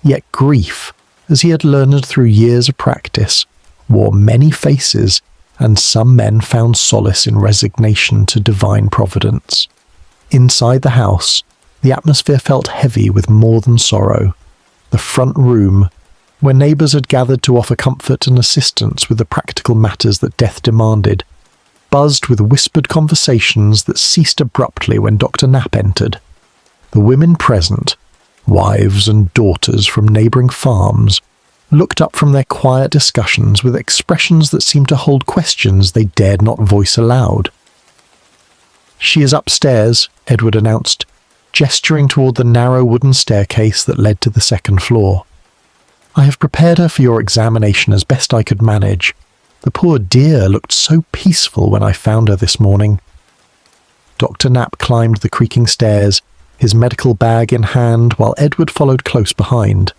Yet grief, as he had learned through years of practice, wore many faces, and some men found solace in resignation to divine providence. Inside the house, the atmosphere felt heavy with more than sorrow. The front room, where neighbours had gathered to offer comfort and assistance with the practical matters that death demanded, buzzed with whispered conversations that ceased abruptly when Dr. Knapp entered. The women present, wives and daughters from neighbouring farms, looked up from their quiet discussions with expressions that seemed to hold questions they dared not voice aloud. "She is upstairs," Edward announced, gesturing toward the narrow wooden staircase that led to the second floor. "I have prepared her for your examination as best I could manage. The poor dear looked so peaceful when I found her this morning." Dr. Knapp climbed the creaking stairs, his medical bag in hand, while Edward followed close behind.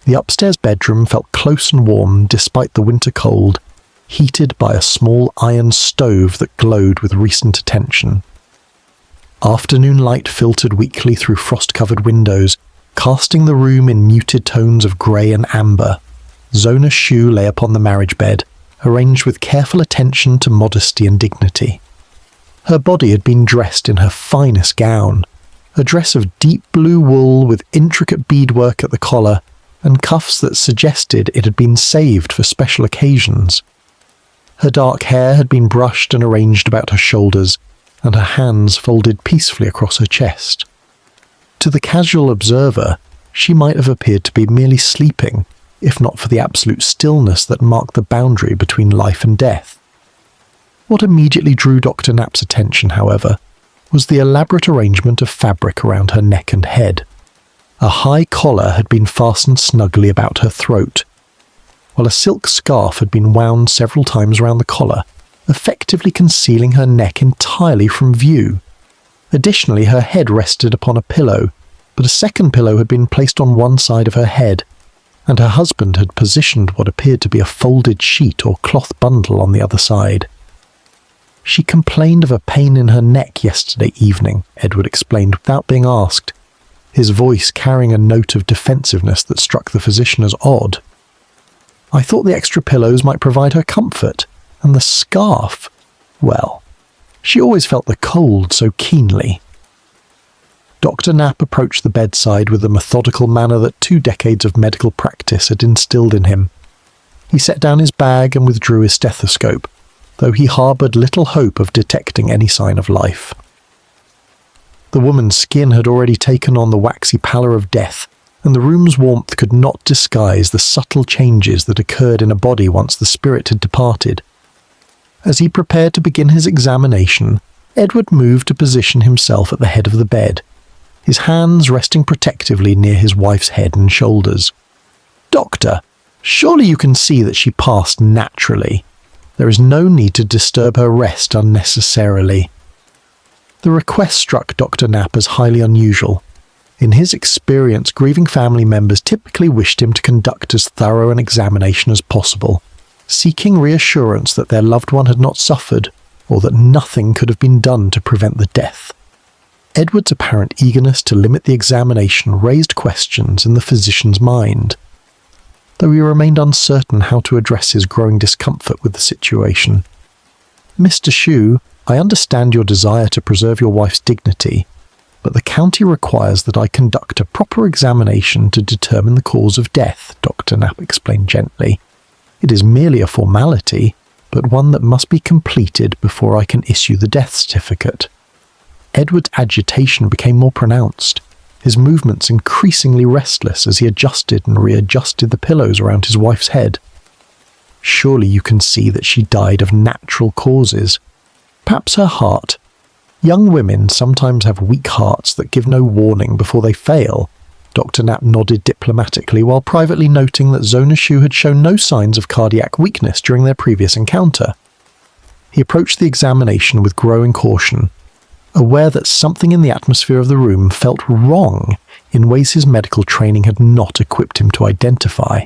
The upstairs bedroom felt close and warm despite the winter cold, heated by a small iron stove that glowed with recent attention. Afternoon light filtered weakly through frost-covered windows, casting the room in muted tones of grey and amber. Zona Shue lay upon the marriage bed, arranged with careful attention to modesty and dignity. Her body had been dressed in her finest gown, a dress of deep blue wool with intricate beadwork at the collar and cuffs that suggested it had been saved for special occasions. Her dark hair had been brushed and arranged about her shoulders, and her hands folded peacefully across her chest. To the casual observer, she might have appeared to be merely sleeping, if not for the absolute stillness that marked the boundary between life and death. What immediately drew Dr. Knapp's attention, however, was the elaborate arrangement of fabric around her neck and head. A high collar had been fastened snugly about her throat, while a silk scarf had been wound several times around the collar, effectively concealing her neck entirely from view. Additionally, her head rested upon a pillow, but a second pillow had been placed on one side of her head, and her husband had positioned what appeared to be a folded sheet or cloth bundle on the other side. "She complained of a pain in her neck yesterday evening," Edward explained without being asked, his voice carrying a note of defensiveness that struck the physician as odd. "I thought the extra pillows might provide her comfort, and the scarf, well, she always felt the cold so keenly." Dr. Knapp approached the bedside with the methodical manner that 2 decades of medical practice had instilled in him. He set down his bag and withdrew his stethoscope, though he harboured little hope of detecting any sign of life. The woman's skin had already taken on the waxy pallor of death, and the room's warmth could not disguise the subtle changes that occurred in a body once the spirit had departed. As he prepared to begin his examination, Edward moved to position himself at the head of the bed, his hands resting protectively near his wife's head and shoulders. "Doctor, surely you can see that she passed naturally. There is no need to disturb her rest unnecessarily." The request struck Dr. Knapp as highly unusual. In his experience, grieving family members typically wished him to conduct as thorough an examination as possible, seeking reassurance that their loved one had not suffered, or that nothing could have been done to prevent the death. Edward's apparent eagerness to limit the examination raised questions in the physician's mind. Though he remained uncertain how to address his growing discomfort with the situation. "Mr. Shue, I understand your desire to preserve your wife's dignity, but the county requires that I conduct a proper examination to determine the cause of death," Dr. Knapp explained gently. "It is merely a formality, but one that must be completed before I can issue the death certificate." Edward's agitation became more pronounced, his movements increasingly restless as he adjusted and readjusted the pillows around his wife's head. "Surely you can see that she died of natural causes. Perhaps her heart. Young women sometimes have weak hearts that give no warning before they fail." Dr. Knapp nodded diplomatically while privately noting that Zona Shue had shown no signs of cardiac weakness during their previous encounter. He approached the examination with growing caution, aware that something in the atmosphere of the room felt wrong in ways his medical training had not equipped him to identify.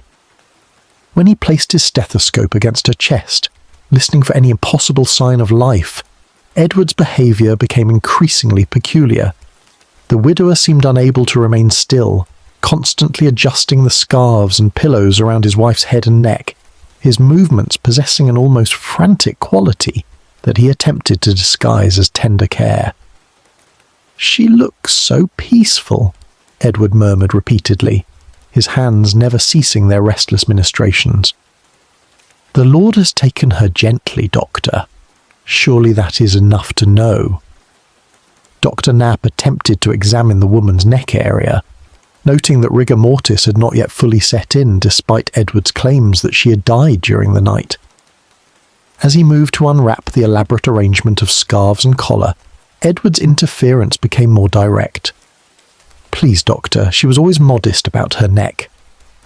When he placed his stethoscope against her chest, listening for any impossible sign of life, Edward's behaviour became increasingly peculiar. The widower seemed unable to remain still, constantly adjusting the scarves and pillows around his wife's head and neck, his movements possessing an almost frantic quality that he attempted to disguise as tender care. "She looks so peaceful," Edward murmured repeatedly, his hands never ceasing their restless ministrations. "The Lord has taken her gently, Doctor. Surely that is enough to know." Dr. Knapp attempted to examine the woman's neck area, noting that rigor mortis had not yet fully set in despite Edward's claims that she had died during the night. As he moved to unwrap the elaborate arrangement of scarves and collar, Edward's interference became more direct. "Please, Doctor, she was always modest about her neck.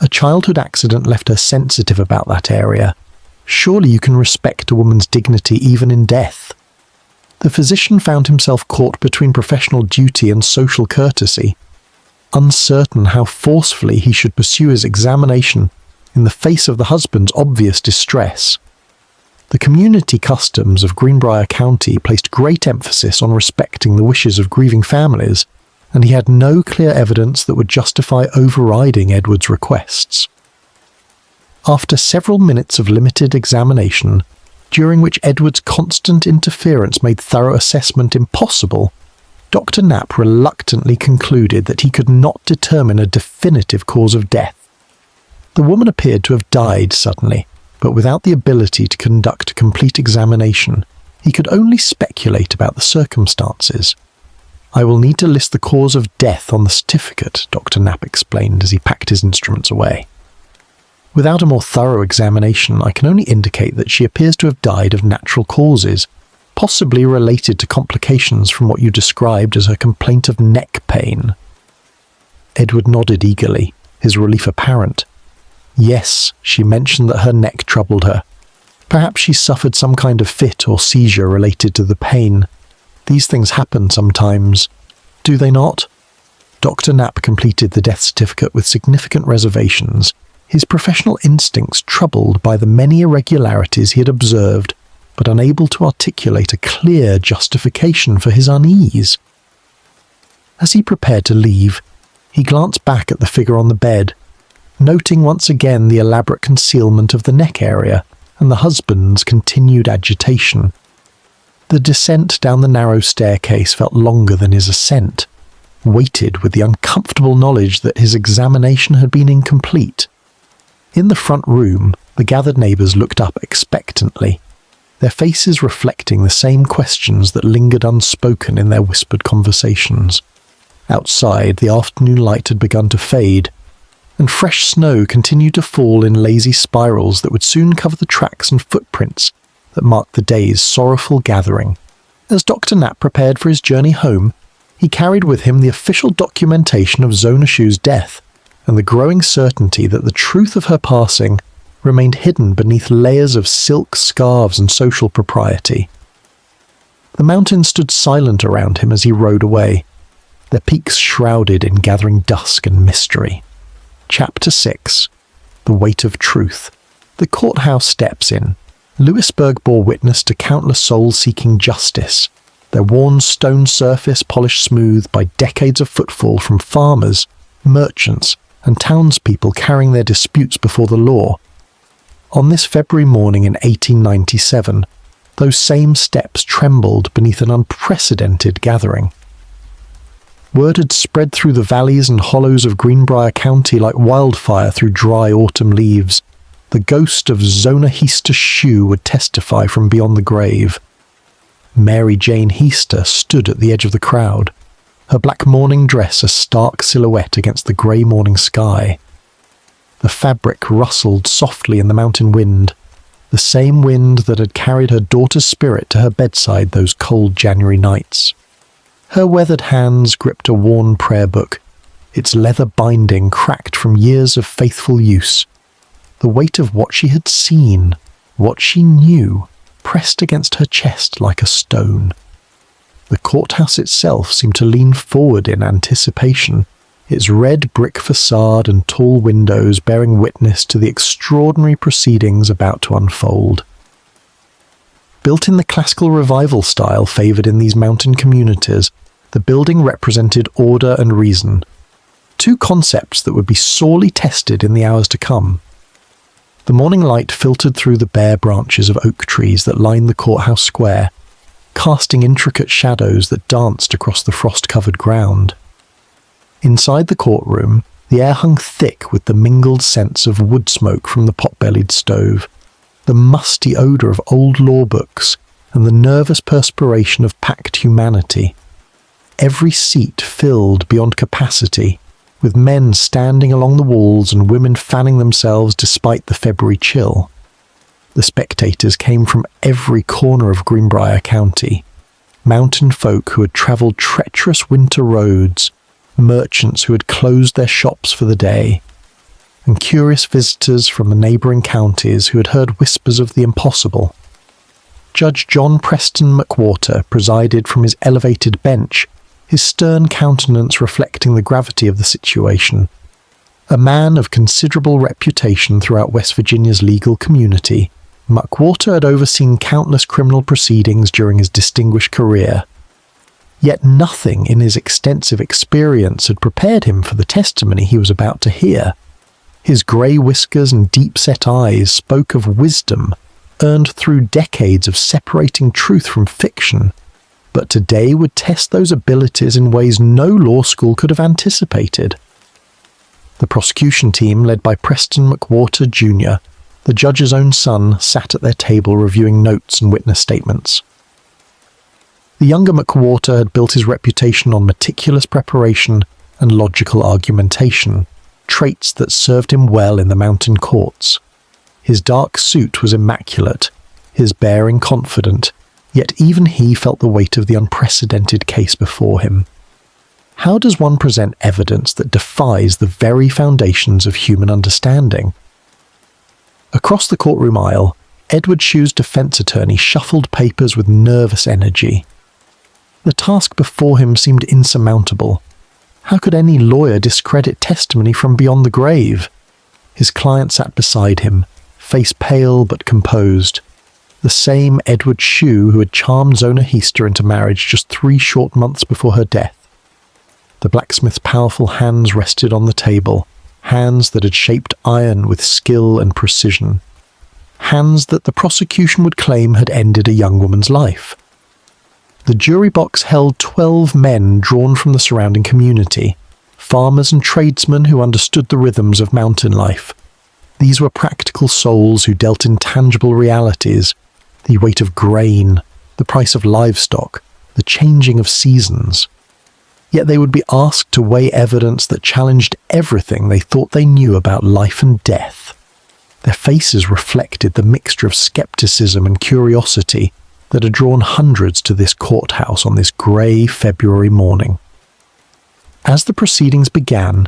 A childhood accident left her sensitive about that area. Surely you can respect a woman's dignity even in death." The physician found himself caught between professional duty and social courtesy, uncertain how forcefully he should pursue his examination in the face of the husband's obvious distress. The community customs of Greenbrier County placed great emphasis on respecting the wishes of grieving families, and he had no clear evidence that would justify overriding Edward's requests. After several minutes of limited examination, during which Edward's constant interference made thorough assessment impossible, Dr. Knapp reluctantly concluded that he could not determine a definitive cause of death. The woman appeared to have died suddenly, but without the ability to conduct a complete examination, he could only speculate about the circumstances. "I will need to list the cause of death on the certificate," Dr. Knapp explained as he packed his instruments away. "Without a more thorough examination, I can only indicate that she appears to have died of natural causes, possibly related to complications from what you described as her complaint of neck pain." Edward nodded eagerly, his relief apparent. Yes, she mentioned that her neck troubled her. Perhaps she suffered some kind of fit or seizure related to the pain. These things happen sometimes, do they not? Dr. Knapp completed the death certificate with significant reservations, his professional instincts troubled by the many irregularities he had observed, but unable to articulate a clear justification for his unease. As he prepared to leave, he glanced back at the figure on the bed, noting once again the elaborate concealment of the neck area and the husband's continued agitation. The descent down the narrow staircase felt longer than his ascent, weighted with the uncomfortable knowledge that his examination had been incomplete. In the front room, the gathered neighbours looked up expectantly, their faces reflecting the same questions that lingered unspoken in their whispered conversations. Outside, the afternoon light had begun to fade, and fresh snow continued to fall in lazy spirals that would soon cover the tracks and footprints that marked the day's sorrowful gathering. As Dr. Knapp prepared for his journey home, he carried with him the official documentation of Zona Shue's death and the growing certainty that the truth of her passing remained hidden beneath layers of silk scarves and social propriety. The mountains stood silent around him as he rode away, their peaks shrouded in gathering dusk and mystery. Chapter 6. The Weight of Truth. The courthouse steps in. Lewisburg bore witness to countless souls seeking justice, their worn stone surface polished smooth by decades of footfall from farmers, merchants, and townspeople carrying their disputes before the law. On this February morning in 1897, those same steps trembled beneath an unprecedented gathering. Word had spread through the valleys and hollows of Greenbrier County like wildfire through dry autumn leaves. The ghost of Zona Heaster Shue would testify from beyond the grave. Mary Jane Heaster stood at the edge of the crowd, her black mourning dress a stark silhouette against the grey morning sky. The fabric rustled softly in the mountain wind, the same wind that had carried her daughter's spirit to her bedside those cold January nights. Her weathered hands gripped a worn prayer book, its leather binding cracked from years of faithful use. The weight of what she had seen, what she knew, pressed against her chest like a stone. The courthouse itself seemed to lean forward in anticipation, its red brick facade and tall windows bearing witness to the extraordinary proceedings about to unfold. Built in the classical revival style favoured in these mountain communities, the building represented order and reason, two concepts that would be sorely tested in the hours to come. The morning light filtered through the bare branches of oak trees that lined the courthouse square, casting intricate shadows that danced across the frost-covered ground. Inside the courtroom, the air hung thick with the mingled scents of wood smoke from the pot-bellied stove, the musty odour of old law books, and the nervous perspiration of packed humanity. Every seat filled beyond capacity, with men standing along the walls and women fanning themselves despite the February chill. The spectators came from every corner of Greenbrier County, mountain folk who had travelled treacherous winter roads, merchants who had closed their shops for the day, and curious visitors from the neighbouring counties who had heard whispers of the impossible. Judge John Preston McWhorter presided from his elevated bench, his stern countenance reflecting the gravity of the situation. A man of considerable reputation throughout West Virginia's legal community, McWhorter had overseen countless criminal proceedings during his distinguished career. Yet nothing in his extensive experience had prepared him for the testimony he was about to hear. His grey whiskers and deep-set eyes spoke of wisdom, earned through decades of separating truth from fiction, but today would test those abilities in ways no law school could have anticipated. The prosecution team, led by Preston McWhorter Jr., the judge's own son, sat at their table reviewing notes and witness statements. The younger McWhorter had built his reputation on meticulous preparation and logical argumentation, traits that served him well in the mountain courts. His dark suit was immaculate, his bearing confident, yet even he felt the weight of the unprecedented case before him. How does one present evidence that defies the very foundations of human understanding? Across the courtroom aisle, Edward Shue's defense attorney shuffled papers with nervous energy. The task before him seemed insurmountable. How could any lawyer discredit testimony from beyond the grave? His client sat beside him, face pale but composed. The same Edward Shue who had charmed Zona Heaster into marriage just 3 short months before her death. The blacksmith's powerful hands rested on the table, hands that had shaped iron with skill and precision. Hands that the prosecution would claim had ended a young woman's life. The jury box held 12 men drawn from the surrounding community, farmers and tradesmen who understood the rhythms of mountain life. These were practical souls who dealt in tangible realities, the weight of grain, the price of livestock, the changing of seasons. Yet they would be asked to weigh evidence that challenged everything they thought they knew about life and death. Their faces reflected the mixture of skepticism and curiosity that had drawn hundreds to this courthouse on this grey February morning. As the proceedings began,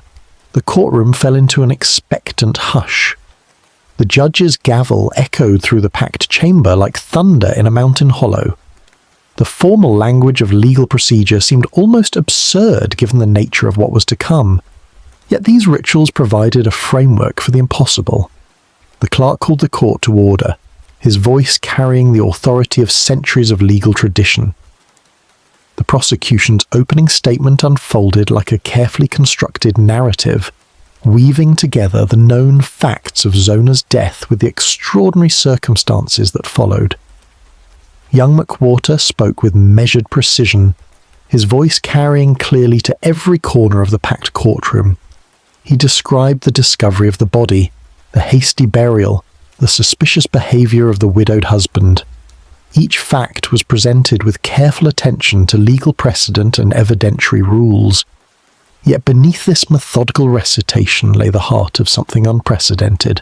the courtroom fell into an expectant hush. The judge's gavel echoed through the packed chamber like thunder in a mountain hollow. The formal language of legal procedure seemed almost absurd given the nature of what was to come. Yet these rituals provided a framework for the impossible. The clerk called the court to order, his voice carrying the authority of centuries of legal tradition. The prosecution's opening statement unfolded like a carefully constructed narrative, weaving together the known facts of Zona's death with the extraordinary circumstances that followed. Young McWhorter spoke with measured precision, his voice carrying clearly to every corner of the packed courtroom. He described the discovery of the body, the hasty burial, the suspicious behavior of the widowed husband. Each fact was presented with careful attention to legal precedent and evidentiary rules. Yet beneath this methodical recitation lay the heart of something unprecedented.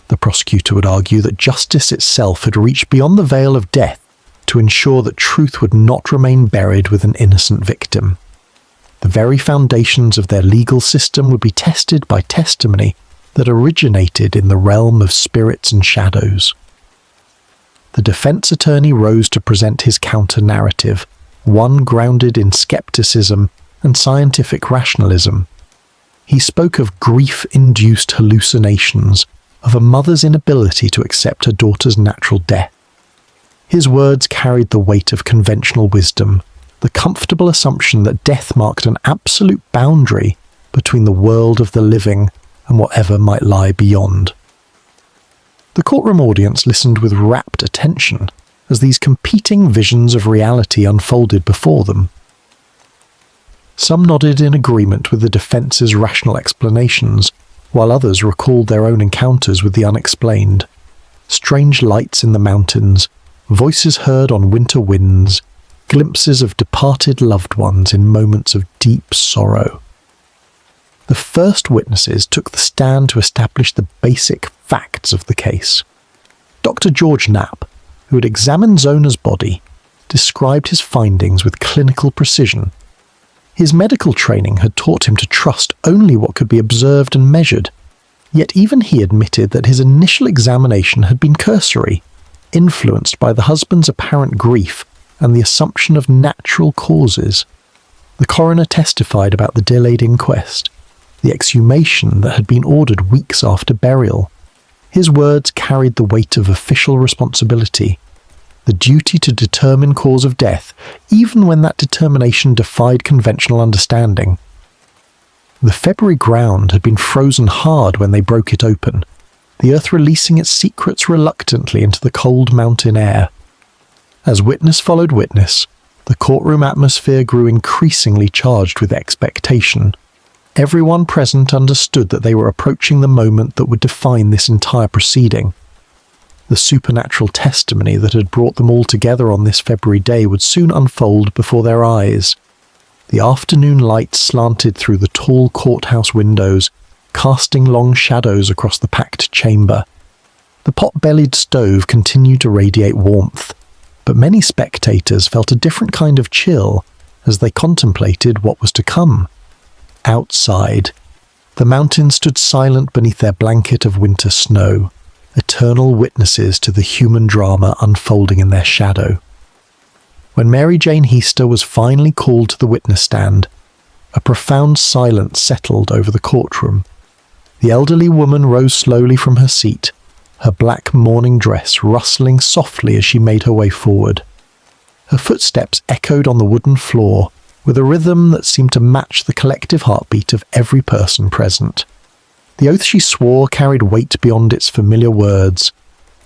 The prosecutor would argue that justice itself had reached beyond the veil of death to ensure that truth would not remain buried with an innocent victim. The very foundations of their legal system would be tested by testimony that originated in the realm of spirits and shadows. The defense attorney rose to present his counter-narrative, one grounded in skepticism and scientific rationalism. He spoke of grief-induced hallucinations, of a mother's inability to accept her daughter's natural death. His words carried the weight of conventional wisdom, the comfortable assumption that death marked an absolute boundary between the world of the living and whatever might lie beyond. The courtroom audience listened with rapt attention as these competing visions of reality unfolded before them. Some nodded in agreement with the defense's rational explanations, while others recalled their own encounters with the unexplained. Strange lights in the mountains, voices heard on winter winds, glimpses of departed loved ones in moments of deep sorrow. The first witnesses took the stand to establish the basic facts of the case. Dr. George Knapp, who had examined Zona's body, described his findings with clinical precision. His medical training had taught him to trust only what could be observed and measured, yet even he admitted that his initial examination had been cursory, influenced by the husband's apparent grief and the assumption of natural causes. The coroner testified about the delayed inquest, the exhumation that had been ordered weeks after burial. His words carried the weight of official responsibility, the duty to determine cause of death, even when that determination defied conventional understanding. The February ground had been frozen hard when they broke it open, the earth releasing its secrets reluctantly into the cold mountain air. As witness followed witness, the courtroom atmosphere grew increasingly charged with expectation. Everyone present understood that they were approaching the moment that would define this entire proceeding. The supernatural testimony that had brought them all together on this February day would soon unfold before their eyes. The afternoon light slanted through the tall courthouse windows, casting long shadows across the packed chamber. The pot-bellied stove continued to radiate warmth, but many spectators felt a different kind of chill as they contemplated what was to come. Outside, the mountains stood silent beneath their blanket of winter snow, eternal witnesses to the human drama unfolding in their shadow. When Mary Jane Heaster was finally called to the witness stand, a profound silence settled over the courtroom. The elderly woman rose slowly from her seat, her black mourning dress rustling softly as she made her way forward. Her footsteps echoed on the wooden floor with a rhythm that seemed to match the collective heartbeat of every person present. The oath she swore carried weight beyond its familiar words.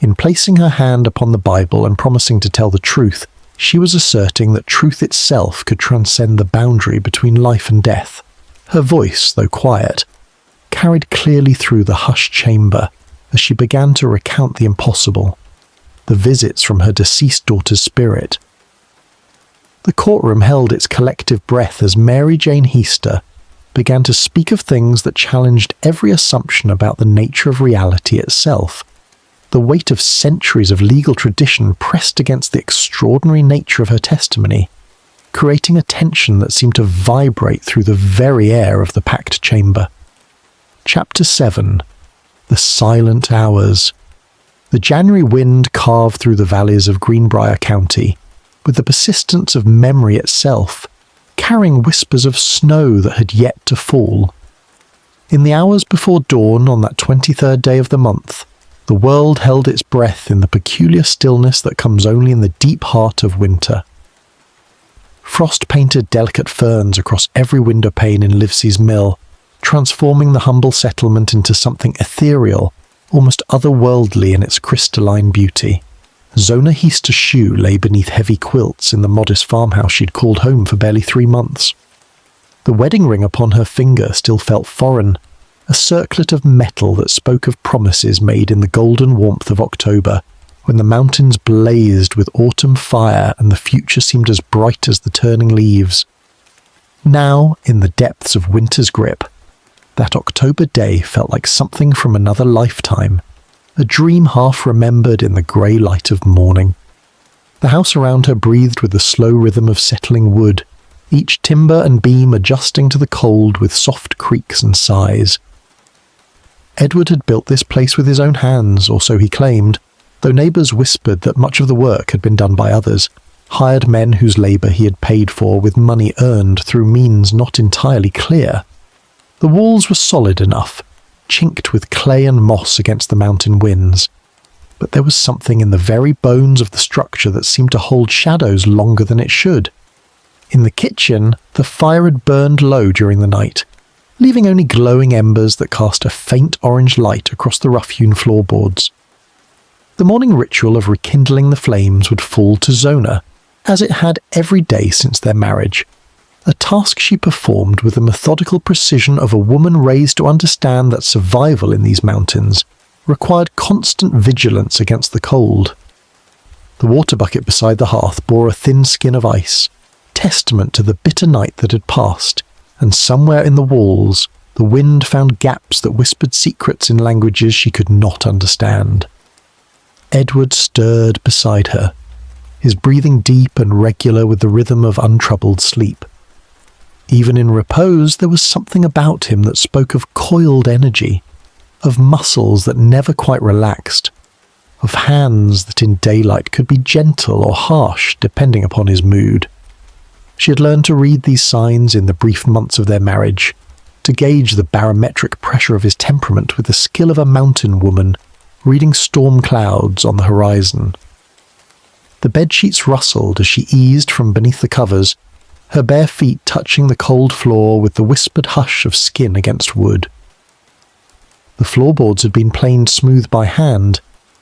In placing her hand upon the Bible and promising to tell the truth, she was asserting that truth itself could transcend the boundary between life and death. Her voice, though quiet, carried clearly through the hushed chamber as she began to recount the impossible, the visits from her deceased daughter's spirit. The courtroom held its collective breath as Mary Jane Heaster began to speak of things that challenged every assumption about the nature of reality itself. The weight of centuries of legal tradition pressed against the extraordinary nature of her testimony, creating a tension that seemed to vibrate through the very air of the packed chamber. Chapter 7. the silent hours. The January wind carved through the valleys of Greenbrier County, with the persistence of memory itself, carrying whispers of snow that had yet to fall. In the hours before dawn on that 23rd day of the month, the world held its breath in the peculiar stillness that comes only in the deep heart of winter. Frost painted delicate ferns across every window pane in Livesey's mill, transforming the humble settlement into something ethereal, almost otherworldly in its crystalline beauty. Zona Heaster Shue lay beneath heavy quilts in the modest farmhouse she'd called home for barely 3 months. The wedding ring upon her finger still felt foreign, a circlet of metal that spoke of promises made in the golden warmth of October, when the mountains blazed with autumn fire and the future seemed as bright as the turning leaves. Now, in the depths of winter's grip, that October day felt like something from another lifetime, a dream half remembered in the grey light of morning. The house around her breathed with the slow rhythm of settling wood, each timber and beam adjusting to the cold with soft creaks and sighs. Edward had built this place with his own hands, or so he claimed, though neighbours whispered that much of the work had been done by others, hired men whose labour he had paid for with money earned through means not entirely clear. The walls were solid enough, chinked with clay and moss against the mountain winds, but there was something in the very bones of the structure that seemed to hold shadows longer than it should. In the kitchen, the fire had burned low during the night, leaving only glowing embers that cast a faint orange light across the rough-hewn floorboards. The morning ritual of rekindling the flames would fall to Zona, as it had every day since their marriage, a task she performed with the methodical precision of a woman raised to understand that survival in these mountains required constant vigilance against the cold. The water bucket beside the hearth bore a thin skin of ice, testament to the bitter night that had passed, and somewhere in the walls the wind found gaps that whispered secrets in languages she could not understand. Edward stirred beside her, his breathing deep and regular with the rhythm of untroubled sleep. Even in repose there was something about him that spoke of coiled energy, of muscles that never quite relaxed, of hands that in daylight could be gentle or harsh depending upon his mood. She had learned to read these signs in the brief months of their marriage, to gauge the barometric pressure of his temperament with the skill of a mountain woman reading storm clouds on the horizon. The bedsheets rustled as she eased from beneath the covers, her bare feet touching the cold floor with the whispered hush of skin against wood. The floorboards had been planed smooth by hand,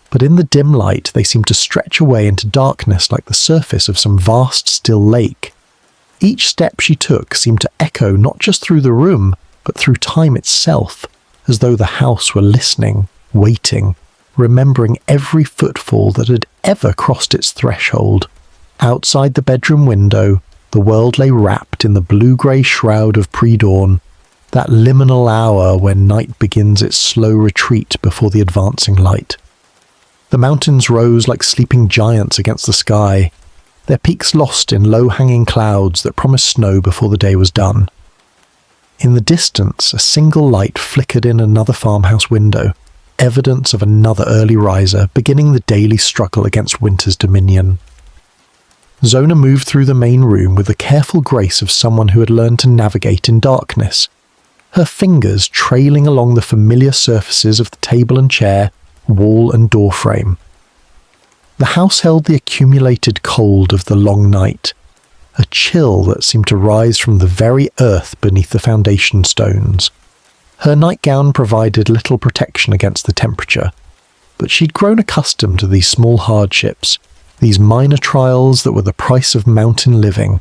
but in the dim light they seemed to stretch away into darkness like the surface of some vast still lake. Each step she took seemed to echo not just through the room, but through time itself, as though the house were listening, waiting, remembering every footfall that had ever crossed its threshold. Outside the bedroom window, the world lay wrapped in the blue-grey shroud of pre-dawn, that liminal hour when night begins its slow retreat before the advancing light. The mountains rose like sleeping giants against the sky, their peaks lost in low-hanging clouds that promised snow before the day was done. In the distance, a single light flickered in another farmhouse window, evidence of another early riser beginning the daily struggle against winter's dominion. Zona moved through the main room with the careful grace of someone who had learned to navigate in darkness, her fingers trailing along the familiar surfaces of the table and chair, wall and door frame. The house held the accumulated cold of the long night, a chill that seemed to rise from the very earth beneath the foundation stones. Her nightgown provided little protection against the temperature, but she'd grown accustomed to these small hardships, these minor trials that were the price of mountain living.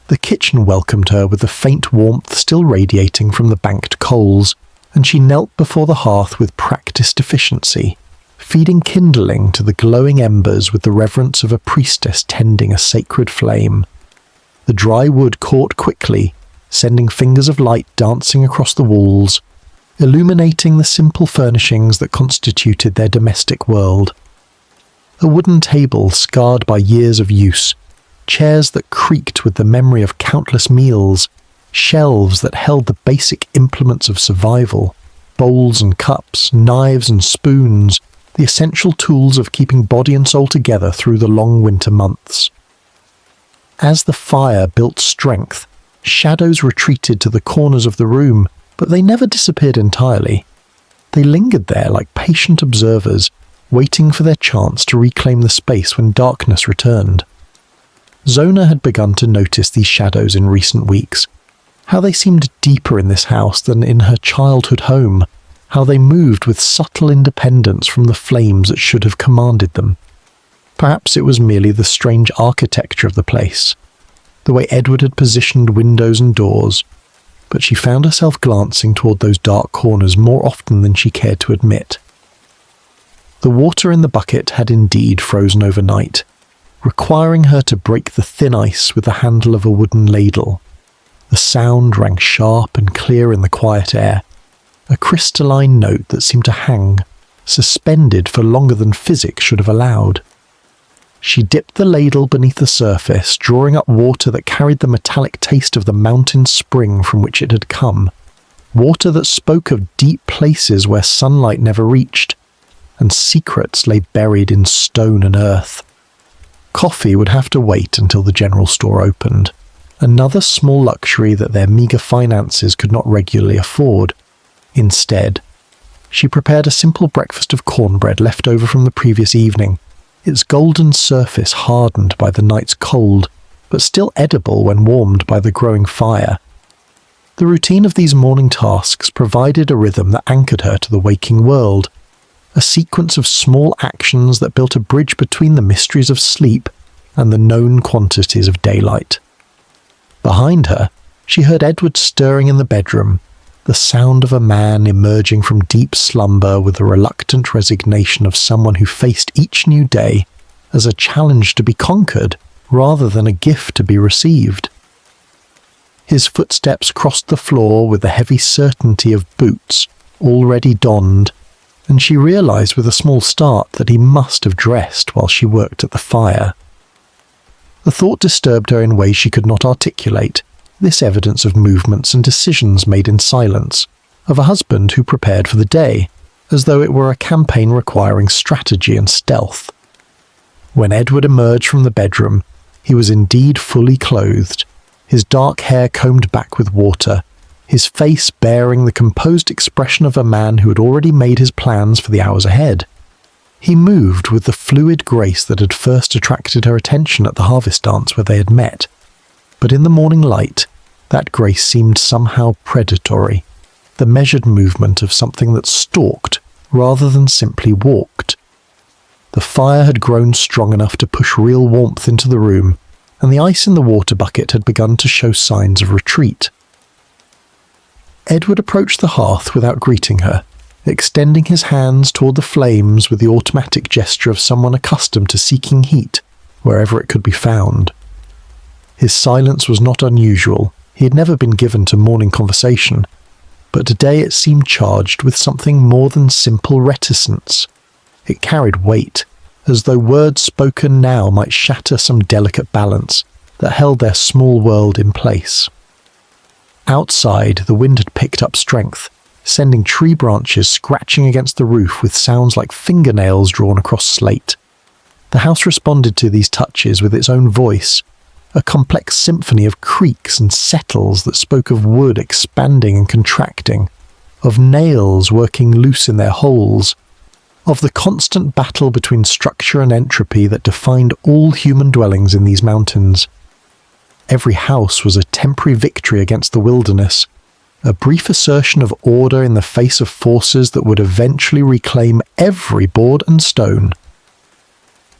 The kitchen welcomed her with the faint warmth still radiating from the banked coals, and she knelt before the hearth with practiced efficiency, feeding kindling to the glowing embers with the reverence of a priestess tending a sacred flame. The dry wood caught quickly, sending fingers of light dancing across the walls, illuminating the simple furnishings that constituted their domestic world. A wooden table scarred by years of use, chairs that creaked with the memory of countless meals, shelves that held the basic implements of survival, bowls and cups, knives and spoons, the essential tools of keeping body and soul together through the long winter months. As the fire built strength, shadows retreated to the corners of the room, but they never disappeared entirely. They lingered there like patient observers, waiting for their chance to reclaim the space when darkness returned. Zona had begun to notice these shadows in recent weeks, how they seemed deeper in this house than in her childhood home, how they moved with subtle independence from the flames that should have commanded them. Perhaps it was merely the strange architecture of the place, the way Edward had positioned windows and doors, but she found herself glancing toward those dark corners more often than she cared to admit. The water in the bucket had indeed frozen overnight, requiring her to break the thin ice with the handle of a wooden ladle. The sound rang sharp and clear in the quiet air, a crystalline note that seemed to hang, suspended for longer than physics should have allowed. She dipped the ladle beneath the surface, drawing up water that carried the metallic taste of the mountain spring from which it had come, water that spoke of deep places where sunlight never reached, and secrets lay buried in stone and earth. Coffee would have to wait until the general store opened, another small luxury that their meagre finances could not regularly afford. Instead, she prepared a simple breakfast of cornbread left over from the previous evening, its golden surface hardened by the night's cold, but still edible when warmed by the growing fire. The routine of these morning tasks provided a rhythm that anchored her to the waking world, a sequence of small actions that built a bridge between the mysteries of sleep and the known quantities of daylight. Behind her, she heard Edward stirring in the bedroom, the sound of a man emerging from deep slumber with the reluctant resignation of someone who faced each new day as a challenge to be conquered rather than a gift to be received. His footsteps crossed the floor with the heavy certainty of boots already donned, and she realized with a small start that he must have dressed while she worked at the fire. The thought disturbed her in ways she could not articulate, this evidence of movements and decisions made in silence, of a husband who prepared for the day, as though it were a campaign requiring strategy and stealth. When Edward emerged from the bedroom, he was indeed fully clothed, his dark hair combed back with water, his face bearing the composed expression of a man who had already made his plans for the hours ahead. He moved with the fluid grace that had first attracted her attention at the harvest dance where they had met, but in the morning light, that grace seemed somehow predatory, the measured movement of something that stalked rather than simply walked. The fire had grown strong enough to push real warmth into the room, and the ice in the water bucket had begun to show signs of retreat. Edward approached the hearth without greeting her, extending his hands toward the flames with the automatic gesture of someone accustomed to seeking heat wherever it could be found. His silence was not unusual. He had never been given to morning conversation, but today it seemed charged with something more than simple reticence. It carried weight, as though words spoken now might shatter some delicate balance that held their small world in place. Outside, the wind had picked up strength, sending tree branches scratching against the roof with sounds like fingernails drawn across slate. The house responded to these touches with its own voice, a complex symphony of creaks and settles that spoke of wood expanding and contracting, of nails working loose in their holes, of the constant battle between structure and entropy that defined all human dwellings in these mountains. Every house was a temporary victory against the wilderness, a brief assertion of order in the face of forces that would eventually reclaim every board and stone.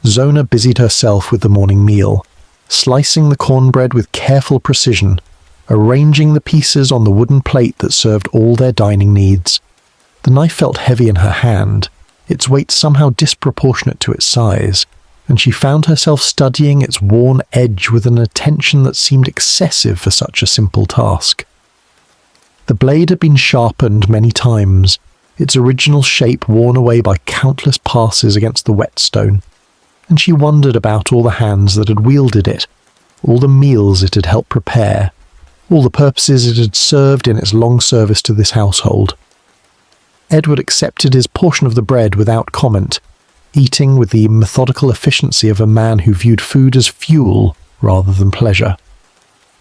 Zona busied herself with the morning meal, slicing the cornbread with careful precision, arranging the pieces on the wooden plate that served all their dining needs. The knife felt heavy in her hand, its weight somehow disproportionate to its size, and she found herself studying its worn edge with an attention that seemed excessive for such a simple task. The blade had been sharpened many times, its original shape worn away by countless passes against the whetstone, and she wondered about all the hands that had wielded it, all the meals it had helped prepare, all the purposes it had served in its long service to this household. Edward accepted his portion of the bread without comment, eating with the methodical efficiency of a man who viewed food as fuel rather than pleasure.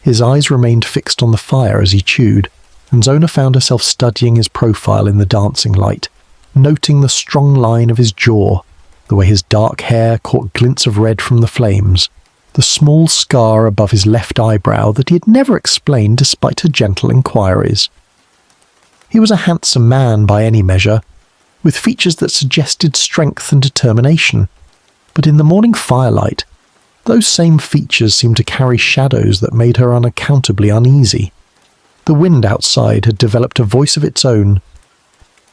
His eyes remained fixed on the fire as he chewed, and Zona found herself studying his profile in the dancing light, noting the strong line of his jaw, the way his dark hair caught glints of red from the flames, the small scar above his left eyebrow that he had never explained despite her gentle inquiries. He was a handsome man by any measure, with features that suggested strength and determination, but in the morning firelight, those same features seemed to carry shadows that made her unaccountably uneasy. The wind outside had developed a voice of its own,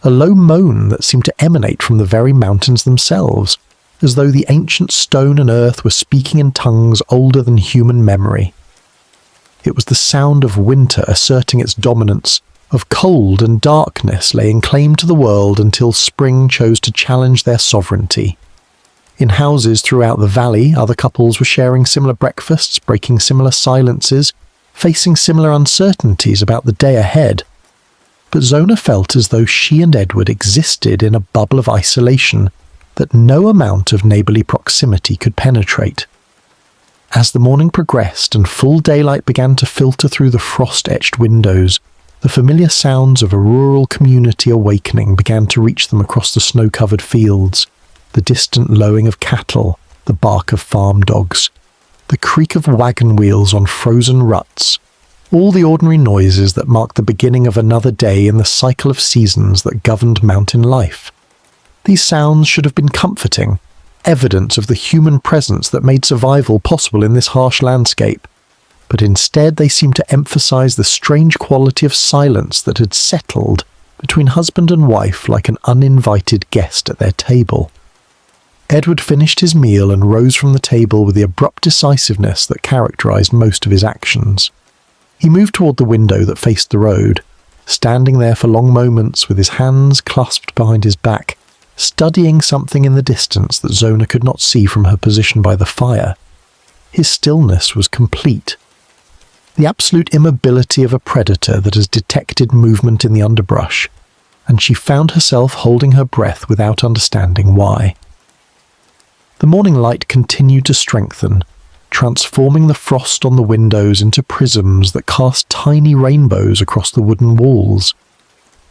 a low moan that seemed to emanate from the very mountains themselves, as though the ancient stone and earth were speaking in tongues older than human memory. It was the sound of winter asserting its dominance, of cold and darkness laying claim to the world until spring chose to challenge their sovereignty. In houses throughout the valley, other couples were sharing similar breakfasts, breaking similar silences, facing similar uncertainties about the day ahead. But Zona felt as though she and Edward existed in a bubble of isolation that no amount of neighbourly proximity could penetrate. As the morning progressed and full daylight began to filter through the frost-etched windows, the familiar sounds of a rural community awakening began to reach them across the snow-covered fields, the distant lowing of cattle, the bark of farm dogs, the creak of wagon wheels on frozen ruts, all the ordinary noises that marked the beginning of another day in the cycle of seasons that governed mountain life. These sounds should have been comforting, evidence of the human presence that made survival possible in this harsh landscape, but instead they seemed to emphasize the strange quality of silence that had settled between husband and wife like an uninvited guest at their table. Edward finished his meal and rose from the table with the abrupt decisiveness that characterized most of his actions. He moved toward the window that faced the road, standing there for long moments with his hands clasped behind his back, studying something in the distance that Zona could not see from her position by the fire. His stillness was complete. The absolute immobility of a predator that has detected movement in the underbrush, and she found herself holding her breath without understanding why. The morning light continued to strengthen, transforming the frost on the windows into prisms that cast tiny rainbows across the wooden walls.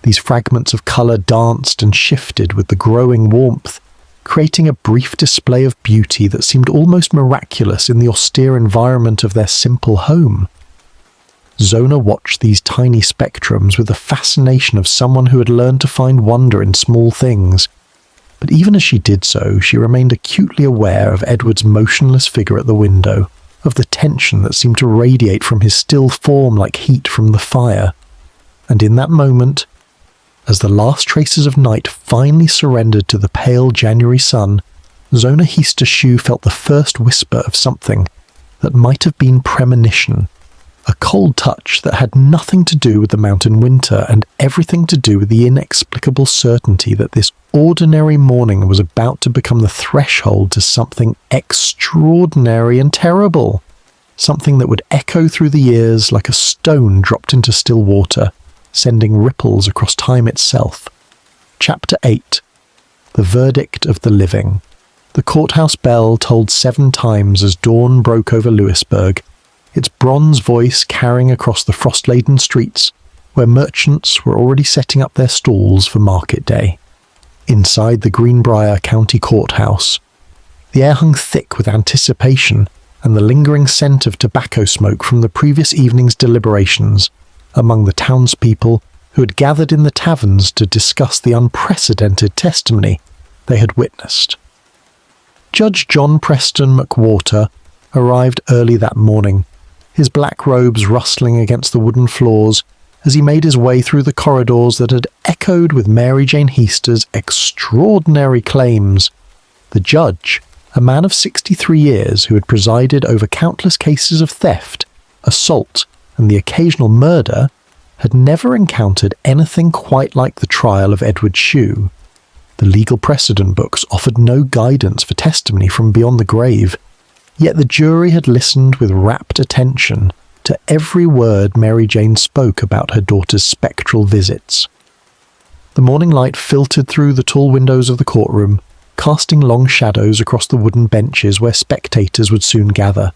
These fragments of colour danced and shifted with the growing warmth, creating a brief display of beauty that seemed almost miraculous in the austere environment of their simple home. Zona watched these tiny spectrums with the fascination of someone who had learned to find wonder in small things. But even as she did so, she remained acutely aware of Edward's motionless figure at the window, of the tension that seemed to radiate from his still form like heat from the fire. And in that moment, as the last traces of night finally surrendered to the pale January sun, Zona Heaster Shue felt the first whisper of something that might have been premonition, a cold touch that had nothing to do with the mountain winter and everything to do with the inexplicable certainty that this ordinary morning was about to become the threshold to something extraordinary and terrible, something that would echo through the years like a stone dropped into still water, sending ripples across time itself. Chapter 8. The Verdict of the Living. The courthouse bell tolled 7 times as dawn broke over Louisburg, its bronze voice carrying across the frost-laden streets where merchants were already setting up their stalls for market day. Inside the Greenbrier County courthouse, the air hung thick with anticipation and the lingering scent of tobacco smoke from the previous evening's deliberations among the townspeople who had gathered in the taverns to discuss the unprecedented testimony they had witnessed. Judge John Preston McWhorter arrived early that morning, his black robes rustling against the wooden floors as he made his way through the corridors that had echoed with Mary Jane Heaster's extraordinary claims. The judge, a man of 63 years who had presided over countless cases of theft, assault, and the occasional murder, had never encountered anything quite like the trial of Edward Shue. The legal precedent books offered no guidance for testimony from beyond the grave, yet the jury had listened with rapt attention to every word Mary Jane spoke about her daughter's spectral visits. The morning light filtered through the tall windows of the courtroom, casting long shadows across the wooden benches where spectators would soon gather.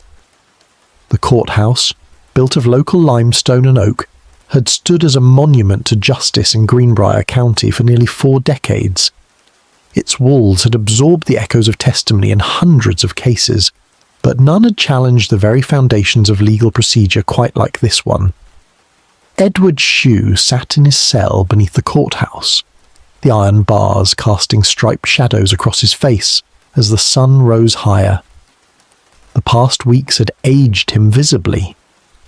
The courthouse, built of local limestone and oak, had stood as a monument to justice in Greenbrier County for nearly 4 decades. Its walls had absorbed the echoes of testimony in hundreds of cases, but none had challenged the very foundations of legal procedure quite like this one. Edward Shue sat in his cell beneath the courthouse, the iron bars casting striped shadows across his face as the sun rose higher. The past weeks had aged him visibly,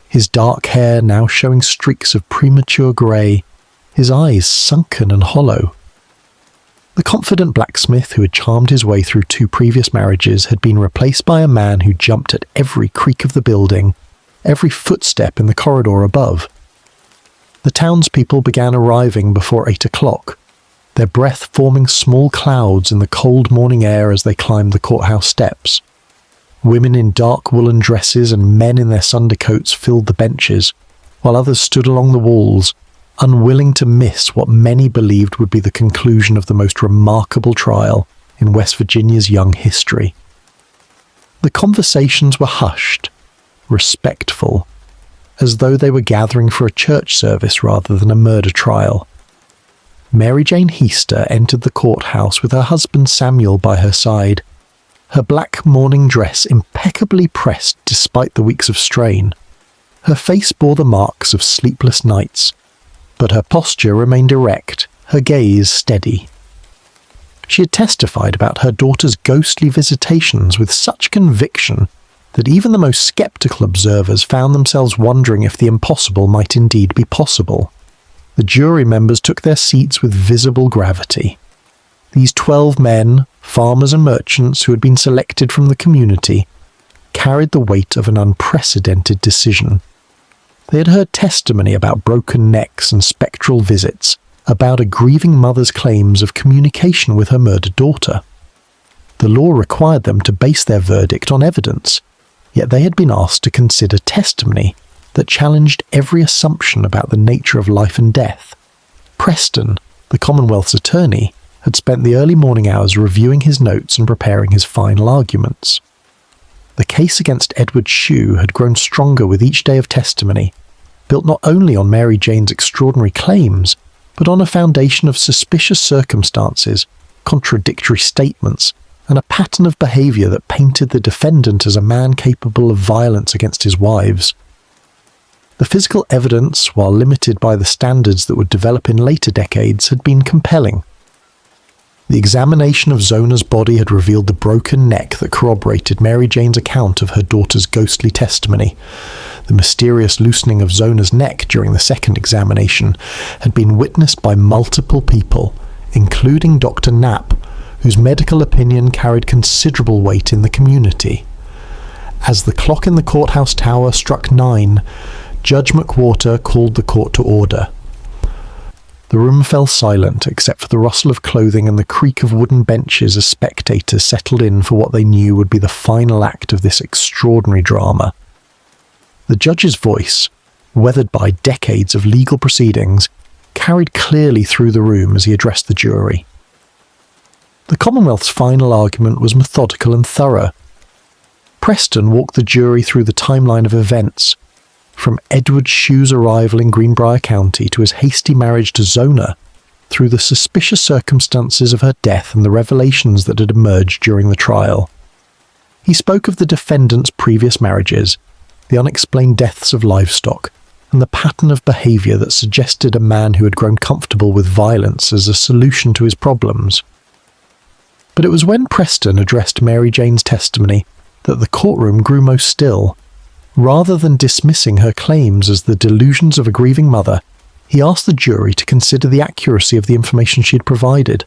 his dark hair now showing streaks of premature grey, his eyes sunken and hollow. The confident blacksmith who had charmed his way through 2 previous marriages had been replaced by a man who jumped at every creak of the building, every footstep in the corridor above. The townspeople began arriving before 8 o'clock, their breath forming small clouds in the cold morning air as they climbed the courthouse steps. Women in dark woolen dresses and men in their Sunday coats filled the benches, while others stood along the walls, unwilling to miss what many believed would be the conclusion of the most remarkable trial in West Virginia's young history. The conversations were hushed, respectful, as though they were gathering for a church service rather than a murder trial. Mary Jane Heaster entered the courthouse with her husband Samuel by her side, her black mourning dress impeccably pressed despite the weeks of strain. Her face bore the marks of sleepless nights, but her posture remained erect, her gaze steady. She had testified about her daughter's ghostly visitations with such conviction that even the most skeptical observers found themselves wondering if the impossible might indeed be possible. The jury members took their seats with visible gravity. These 12 men, farmers and merchants who had been selected from the community, carried the weight of an unprecedented decision. They had heard testimony about broken necks and spectral visits, about a grieving mother's claims of communication with her murdered daughter. The law required them to base their verdict on evidence, yet they had been asked to consider testimony that challenged every assumption about the nature of life and death. Preston, the Commonwealth's attorney, had spent the early morning hours reviewing his notes and preparing his final arguments. The case against Edward Shue had grown stronger with each day of testimony, built not only on Mary Jane's extraordinary claims, but on a foundation of suspicious circumstances, contradictory statements, and a pattern of behaviour that painted the defendant as a man capable of violence against his wives. The physical evidence, while limited by the standards that would develop in later decades, had been compelling. The examination of Zona's body had revealed the broken neck that corroborated Mary Jane's account of her daughter's ghostly testimony. The mysterious loosening of Zona's neck during the second examination had been witnessed by multiple people, including Dr. Knapp, whose medical opinion carried considerable weight in the community. As the clock in the courthouse tower struck 9, Judge McWhorter called the court to order. The room fell silent except for the rustle of clothing and the creak of wooden benches as spectators settled in for what they knew would be the final act of this extraordinary drama. The judge's voice, weathered by decades of legal proceedings, carried clearly through the room as he addressed the jury. The Commonwealth's final argument was methodical and thorough. Preston walked the jury through the timeline of events, from Edward Shue's arrival in Greenbrier County to his hasty marriage to Zona, through the suspicious circumstances of her death and the revelations that had emerged during the trial. He spoke of the defendant's previous marriages, the unexplained deaths of livestock, and the pattern of behaviour that suggested a man who had grown comfortable with violence as a solution to his problems. But it was when Preston addressed Mary Jane's testimony that the courtroom grew most still. Rather than dismissing her claims as the delusions of a grieving mother, he asked the jury to consider the accuracy of the information she had provided.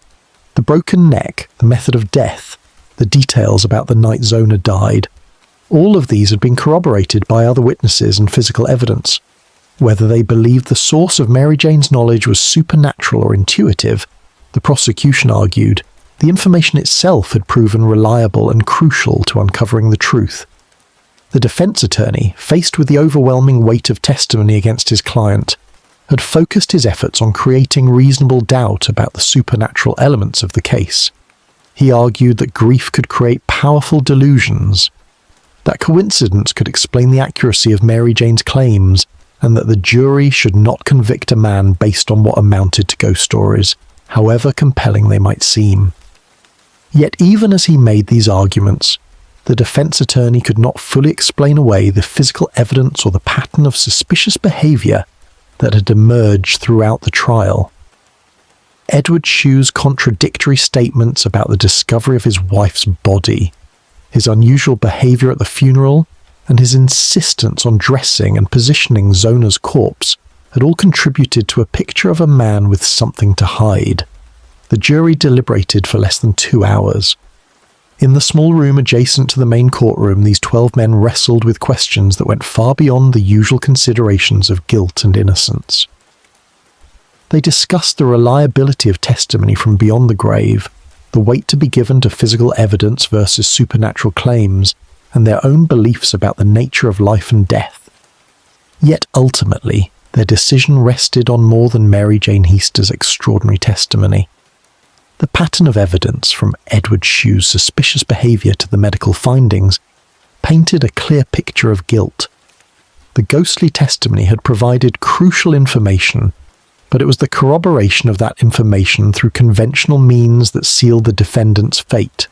The broken neck, the method of death, the details about the night Zona died, all of these had been corroborated by other witnesses and physical evidence. Whether they believed the source of Mary Jane's knowledge was supernatural or intuitive, the prosecution argued, the information itself had proven reliable and crucial to uncovering the truth. The defense attorney, faced with the overwhelming weight of testimony against his client, had focused his efforts on creating reasonable doubt about the supernatural elements of the case. He argued that grief could create powerful delusions, that coincidence could explain the accuracy of Mary Jane's claims, and that the jury should not convict a man based on what amounted to ghost stories, however compelling they might seem. Yet even as he made these arguments, the defense attorney could not fully explain away the physical evidence or the pattern of suspicious behavior that had emerged throughout the trial. Edward Shue's contradictory statements about the discovery of his wife's body, his unusual behavior at the funeral, and his insistence on dressing and positioning Zona's corpse had all contributed to a picture of a man with something to hide. The jury deliberated for less than 2 hours. In the small room adjacent to the main courtroom, these 12 men wrestled with questions that went far beyond the usual considerations of guilt and innocence. They discussed the reliability of testimony from beyond the grave, the weight to be given to physical evidence versus supernatural claims, and their own beliefs about the nature of life and death. Yet ultimately, their decision rested on more than Mary Jane Heaster's extraordinary testimony. The pattern of evidence, from Edward Shue's suspicious behavior to the medical findings, painted a clear picture of guilt. The ghostly testimony had provided crucial information, but it was the corroboration of that information through conventional means that sealed the defendant's fate.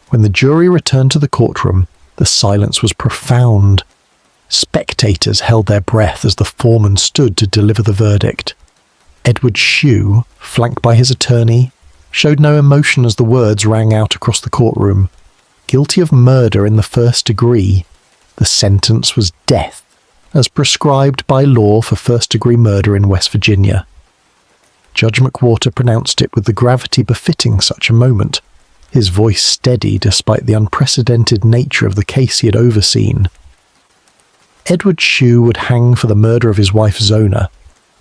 When the jury returned to the courtroom, the silence was profound. Spectators held their breath as the foreman stood to deliver the verdict. Edward Shue, flanked by his attorney, showed no emotion as the words rang out across the courtroom. Guilty of murder in the first degree, the sentence was death, as prescribed by law for first-degree murder in West Virginia. Judge McWhorter pronounced it with the gravity befitting such a moment, his voice steady despite the unprecedented nature of the case he had overseen. Edward Shue would hang for the murder of his wife Zona,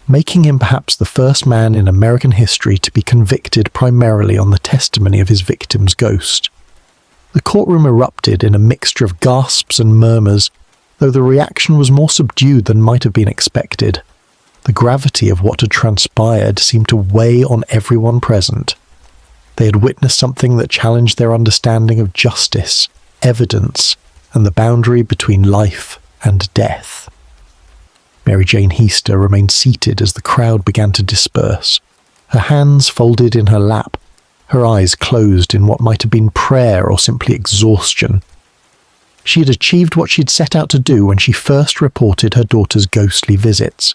making him perhaps the first man in American history to be convicted primarily on the testimony of his victim's ghost. The courtroom erupted in a mixture of gasps and murmurs, though the reaction was more subdued than might have been expected. The gravity of what had transpired seemed to weigh on everyone present. They had witnessed something that challenged their understanding of justice, evidence, and the boundary between life and death. Mary Jane Heaster remained seated as the crowd began to disperse, her hands folded in her lap, her eyes closed in what might have been prayer or simply exhaustion. She had achieved what she had set out to do when she first reported her daughter's ghostly visits.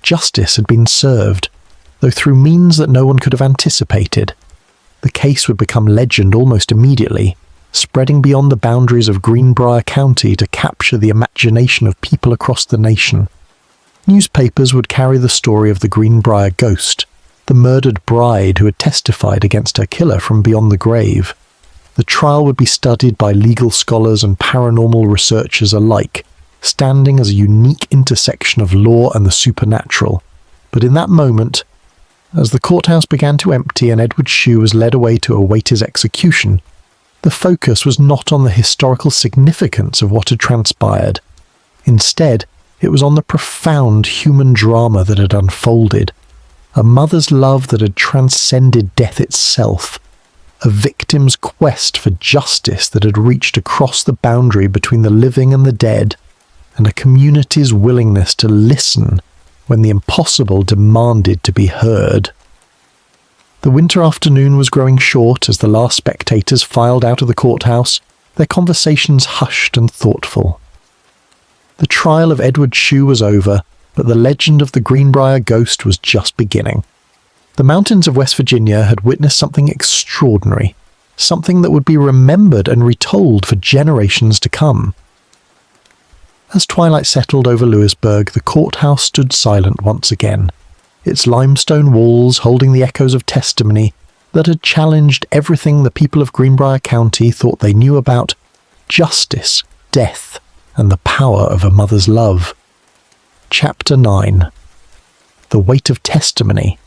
Justice had been served, though through means that no one could have anticipated. The case would become legend almost immediately, spreading beyond the boundaries of Greenbrier County to capture the imagination of people across the nation. Newspapers would carry the story of the Greenbrier ghost, the murdered bride who had testified against her killer from beyond the grave. The trial would be studied by legal scholars and paranormal researchers alike, standing as a unique intersection of law and the supernatural. But in that moment, as the courthouse began to empty and Edward Shue was led away to await his execution, the focus was not on the historical significance of what had transpired. Instead, it was on the profound human drama that had unfolded, a mother's love that had transcended death itself, a victim's quest for justice that had reached across the boundary between the living and the dead, and a community's willingness to listen when the impossible demanded to be heard. The winter afternoon was growing short as the last spectators filed out of the courthouse, their conversations hushed and thoughtful. The trial of Edward Shue was over, but the legend of the Greenbrier ghost was just beginning. The mountains of West Virginia had witnessed something extraordinary, something that would be remembered and retold for generations to come. As twilight settled over Lewisburg, the courthouse stood silent once again, its limestone walls holding the echoes of testimony that had challenged everything the people of Greenbrier County thought they knew about justice, death, and the power of a mother's love. Chapter 9. The Weight of Testimony.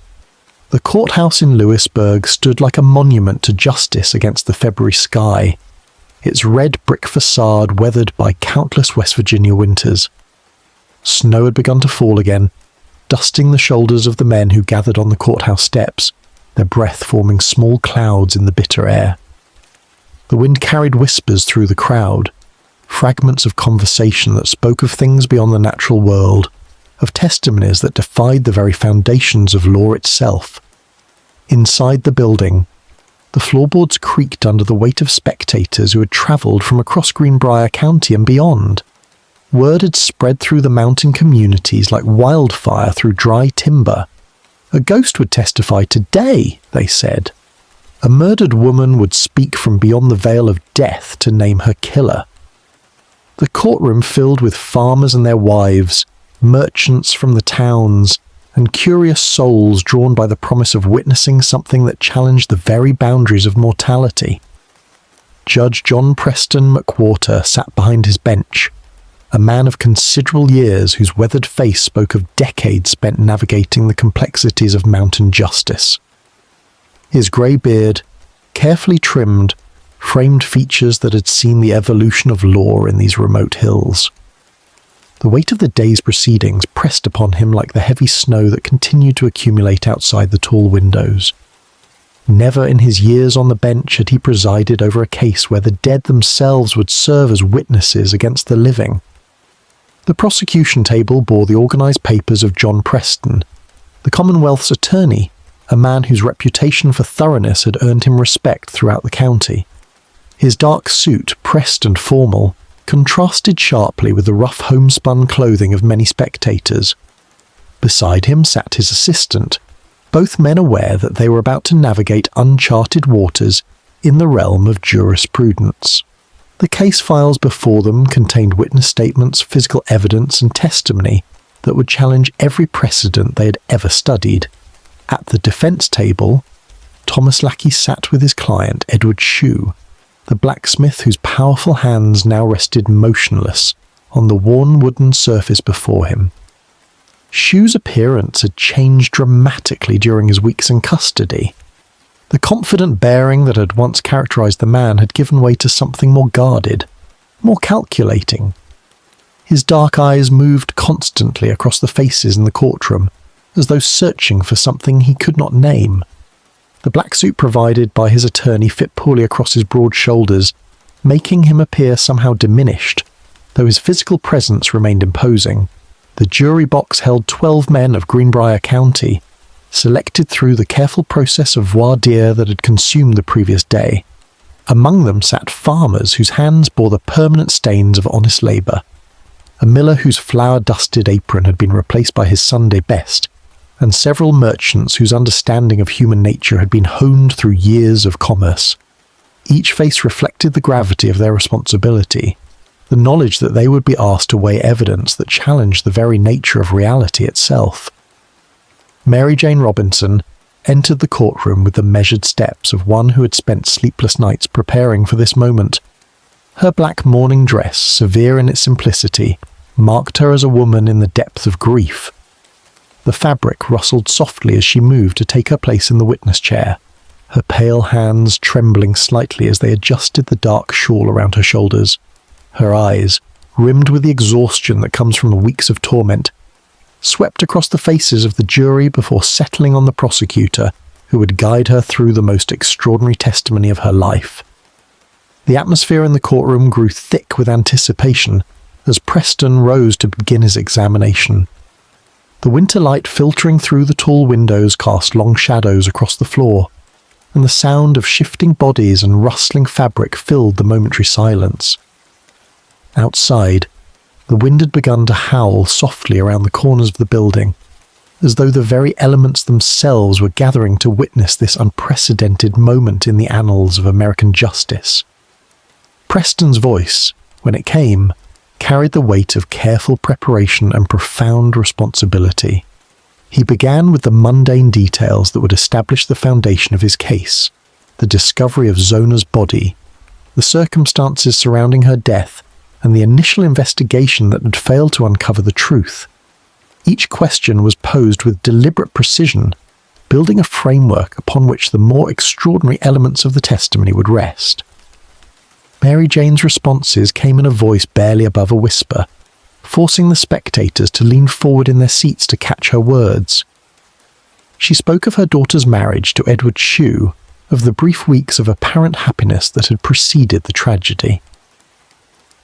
The courthouse in Lewisburg stood like a monument to justice against the February sky, its red brick facade weathered by countless West Virginia winters. Snow had begun to fall again, dusting the shoulders of the men who gathered on the courthouse steps, their breath forming small clouds in the bitter air. The wind carried whispers through the crowd, fragments of conversation that spoke of things beyond the natural world, of testimonies that defied the very foundations of law itself. Inside the building, the floorboards creaked under the weight of spectators who had travelled from across Greenbrier County and beyond. Word had spread through the mountain communities like wildfire through dry timber. A ghost would testify today, they said. A murdered woman would speak from beyond the veil of death to name her killer. The courtroom filled with farmers and their wives, merchants from the towns, and curious souls drawn by the promise of witnessing something that challenged the very boundaries of mortality. Judge John Preston McWhorter sat behind his bench, a man of considerable years whose weathered face spoke of decades spent navigating the complexities of mountain justice. His grey beard, carefully trimmed, framed features that had seen the evolution of law in these remote hills. The weight of the day's proceedings pressed upon him like the heavy snow that continued to accumulate outside the tall windows. Never in his years on the bench had he presided over a case where the dead themselves would serve as witnesses against the living. The prosecution table bore the organised papers of John Preston, the Commonwealth's attorney, a man whose reputation for thoroughness had earned him respect throughout the county. His dark suit, pressed and formal, contrasted sharply with the rough homespun clothing of many spectators. Beside him sat his assistant, both men aware that they were about to navigate uncharted waters in the realm of jurisprudence. The case files before them contained witness statements, physical evidence, and testimony that would challenge every precedent they had ever studied. At the defence table, Thomas Lackey sat with his client, Edward Shue, the blacksmith whose powerful hands now rested motionless on the worn wooden surface before him. Shue's appearance had changed dramatically during his weeks in custody. The confident bearing that had once characterised the man had given way to something more guarded, more calculating. His dark eyes moved constantly across the faces in the courtroom, as though searching for something he could not name. The black suit provided by his attorney fit poorly across his broad shoulders, making him appear somehow diminished, though his physical presence remained imposing. The jury box held 12 men of Greenbrier County, selected through the careful process of voir dire that had consumed the previous day. Among them sat farmers whose hands bore the permanent stains of honest labour, a miller whose flour-dusted apron had been replaced by his Sunday best, and several merchants whose understanding of human nature had been honed through years of commerce. Each face reflected the gravity of their responsibility, the knowledge that they would be asked to weigh evidence that challenged the very nature of reality itself. Mary Jane Robinson entered the courtroom with the measured steps of one who had spent sleepless nights preparing for this moment. Her black mourning dress, severe in its simplicity, marked her as a woman in the depth of grief. The fabric rustled softly as she moved to take her place in the witness chair, her pale hands trembling slightly as they adjusted the dark shawl around her shoulders. Her eyes, rimmed with the exhaustion that comes from the weeks of torment, swept across the faces of the jury before settling on the prosecutor, who would guide her through the most extraordinary testimony of her life. The atmosphere in the courtroom grew thick with anticipation as Preston rose to begin his examination. The winter light filtering through the tall windows cast long shadows across the floor, and the sound of shifting bodies and rustling fabric filled the momentary silence. Outside, the wind had begun to howl softly around the corners of the building, as though the very elements themselves were gathering to witness this unprecedented moment in the annals of American justice. Preston's voice, when it came, carried the weight of careful preparation and profound responsibility. He began with the mundane details that would establish the foundation of his case, the discovery of Zona's body, the circumstances surrounding her death, and the initial investigation that had failed to uncover the truth. Each question was posed with deliberate precision, building a framework upon which the more extraordinary elements of the testimony would rest. Mary Jane's responses came in a voice barely above a whisper, forcing the spectators to lean forward in their seats to catch her words. She spoke of her daughter's marriage to Edward Shue, of the brief weeks of apparent happiness that had preceded the tragedy.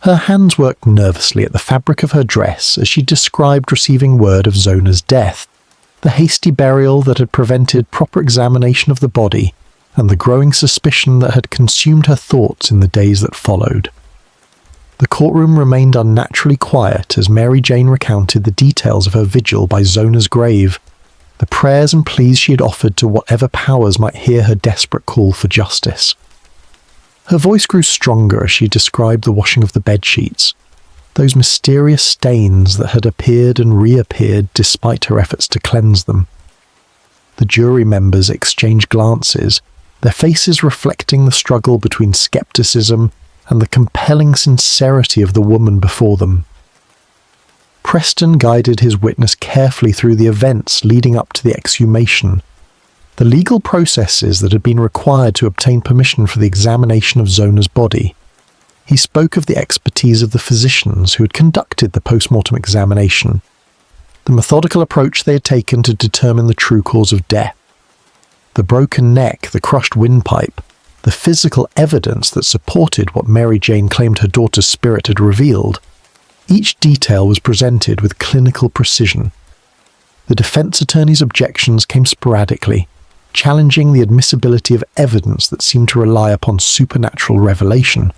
Her hands worked nervously at the fabric of her dress as she described receiving word of Zona's death, the hasty burial that had prevented proper examination of the body, and the growing suspicion that had consumed her thoughts in the days that followed. The courtroom remained unnaturally quiet as Mary Jane recounted the details of her vigil by Zona's grave, the prayers and pleas she had offered to whatever powers might hear her desperate call for justice. Her voice grew stronger as she described the washing of the bedsheets, those mysterious stains that had appeared and reappeared despite her efforts to cleanse them. The jury members exchanged glances, their faces reflecting the struggle between skepticism and the compelling sincerity of the woman before them. Preston guided his witness carefully through the events leading up to the exhumation, the legal processes that had been required to obtain permission for the examination of Zona's body. He spoke of the expertise of the physicians who had conducted the post-mortem examination, the methodical approach they had taken to determine the true cause of death, the broken neck, the crushed windpipe, the physical evidence that supported what Mary Jane claimed her daughter's spirit had revealed. Each detail was presented with clinical precision. The defense attorney's objections came sporadically, challenging the admissibility of evidence that seemed to rely upon supernatural revelation.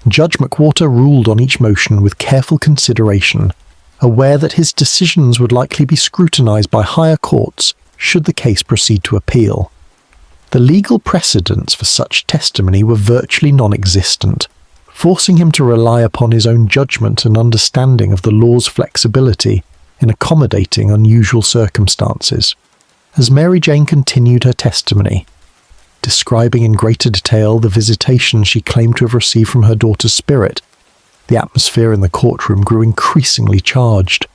Judge McWhorter ruled on each motion with careful consideration, aware that his decisions would likely be scrutinized by higher courts should the case proceed to appeal. The legal precedents for such testimony were virtually non-existent, forcing him to rely upon his own judgment and understanding of the law's flexibility in accommodating unusual circumstances. As Mary Jane continued her testimony, describing in greater detail the visitation she claimed to have received from her daughter's spirit, the atmosphere in the courtroom grew increasingly charged.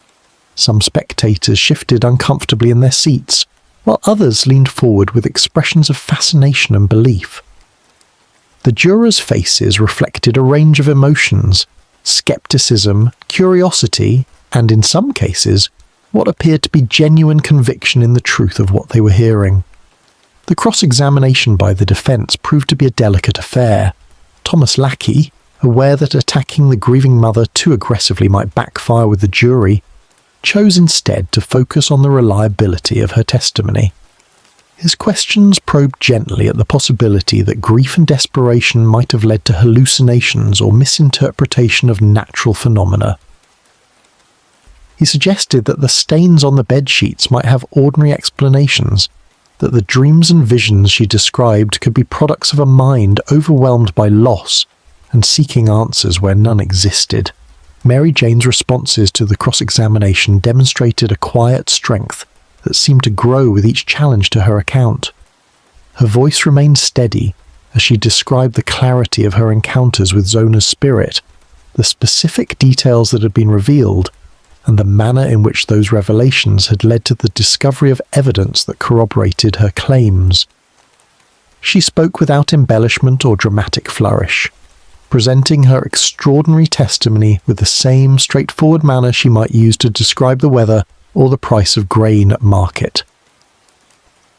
Some spectators shifted uncomfortably in their seats, while others leaned forward with expressions of fascination and belief. The jurors' faces reflected a range of emotions: skepticism, curiosity, and in some cases, what appeared to be genuine conviction in the truth of what they were hearing. The cross-examination by the defense proved to be a delicate affair. Thomas Lackey, aware that attacking the grieving mother too aggressively might backfire with the jury, chose instead to focus on the reliability of her testimony. His questions probed gently at the possibility that grief and desperation might have led to hallucinations or misinterpretation of natural phenomena. He suggested that the stains on the bedsheets might have ordinary explanations, that the dreams and visions she described could be products of a mind overwhelmed by loss and seeking answers where none existed. Mary Jane's responses to the cross-examination demonstrated a quiet strength that seemed to grow with each challenge to her account. Her voice remained steady as she described the clarity of her encounters with Zona's spirit, the specific details that had been revealed, and the manner in which those revelations had led to the discovery of evidence that corroborated her claims. She spoke without embellishment or dramatic flourish, presenting her extraordinary testimony with the same straightforward manner she might use to describe the weather or the price of grain at market.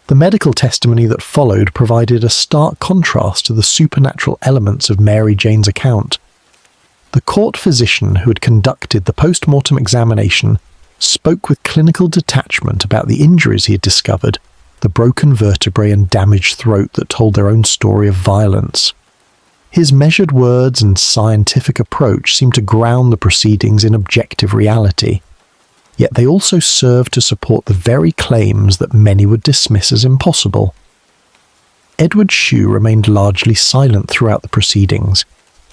The medical testimony that followed provided a stark contrast to the supernatural elements of Mary Jane's account. The court physician who had conducted the post-mortem examination spoke with clinical detachment about the injuries he had discovered, the broken vertebrae and damaged throat that told their own story of violence. His measured words and scientific approach seemed to ground the proceedings in objective reality, yet they also served to support the very claims that many would dismiss as impossible. Edward Shue remained largely silent throughout the proceedings,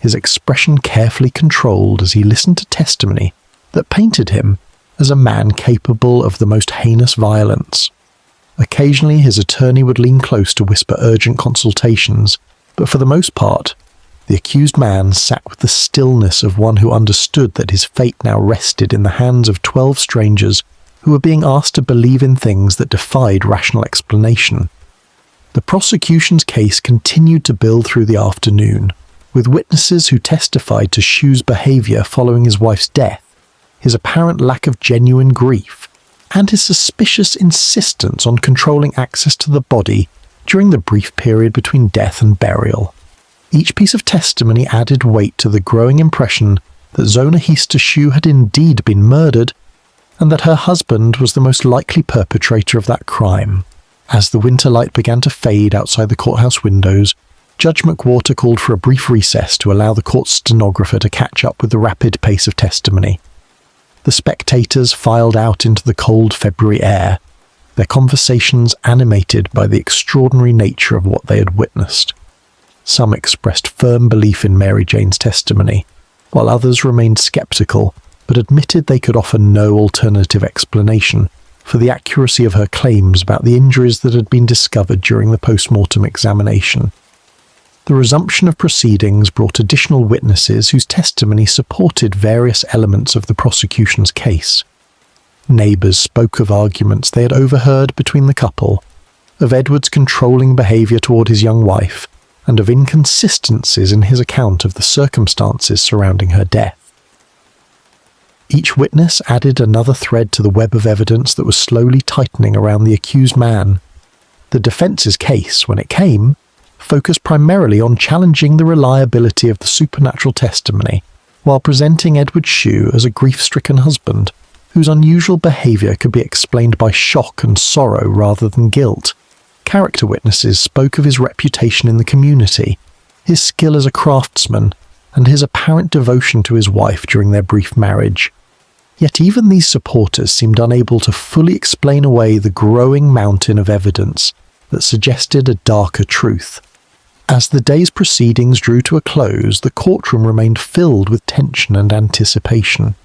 his expression carefully controlled as he listened to testimony that painted him as a man capable of the most heinous violence. Occasionally his attorney would lean close to whisper urgent consultations, but for the most part, the accused man sat with the stillness of one who understood that his fate now rested in the hands of 12 strangers who were being asked to believe in things that defied rational explanation. The prosecution's case continued to build through the afternoon, with witnesses who testified to Shue's behavior following his wife's death, his apparent lack of genuine grief, and his suspicious insistence on controlling access to the body during the brief period between death and burial. Each piece of testimony added weight to the growing impression that Zona Heaster Shue had indeed been murdered, and that her husband was the most likely perpetrator of that crime. As the winter light began to fade outside the courthouse windows, Judge McWhorter called for a brief recess to allow the court stenographer to catch up with the rapid pace of testimony. The spectators filed out into the cold February air, their conversations animated by the extraordinary nature of what they had witnessed. Some expressed firm belief in Mary Jane's testimony, while others remained skeptical, but admitted they could offer no alternative explanation for the accuracy of her claims about the injuries that had been discovered during the post-mortem examination. The resumption of proceedings brought additional witnesses whose testimony supported various elements of the prosecution's case. Neighbours spoke of arguments they had overheard between the couple, of Edward's controlling behaviour toward his young wife, and of inconsistencies in his account of the circumstances surrounding her death. Each witness added another thread to the web of evidence that was slowly tightening around the accused man. The defence's case, when it came, focused primarily on challenging the reliability of the supernatural testimony, while presenting Edward Shue as a grief-stricken husband, whose unusual behaviour could be explained by shock and sorrow rather than guilt. Character witnesses spoke of his reputation in the community, his skill as a craftsman, and his apparent devotion to his wife during their brief marriage. Yet even these supporters seemed unable to fully explain away the growing mountain of evidence that suggested a darker truth. As the day's proceedings drew to a close, the courtroom remained filled with tension and anticipation.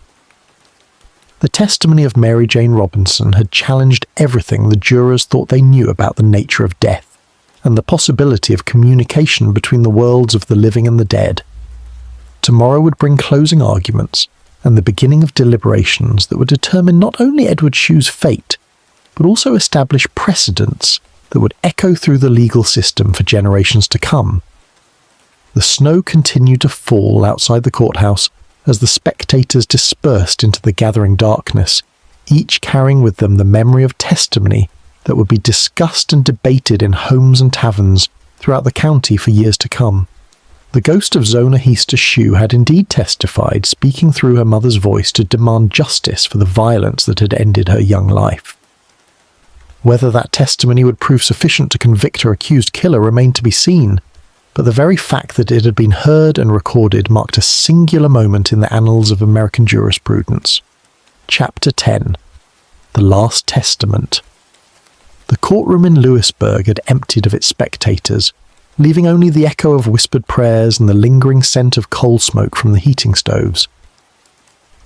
The testimony of Mary Jane Robinson had challenged everything the jurors thought they knew about the nature of death, and the possibility of communication between the worlds of the living and the dead. Tomorrow would bring closing arguments, and the beginning of deliberations that would determine not only Edward Shue's fate, but also establish precedents that would echo through the legal system for generations to come. The snow continued to fall outside the courthouse as the spectators dispersed into the gathering darkness, each carrying with them the memory of testimony that would be discussed and debated in homes and taverns throughout the county for years to come. The ghost of Zona Heaster Shue had indeed testified, speaking through her mother's voice to demand justice for the violence that had ended her young life. Whether that testimony would prove sufficient to convict her accused killer remained to be seen, but the very fact that it had been heard and recorded marked a singular moment in the annals of American jurisprudence. Chapter 10. The Last Testament. The courtroom in Lewisburg had emptied of its spectators, leaving only the echo of whispered prayers and the lingering scent of coal smoke from the heating stoves.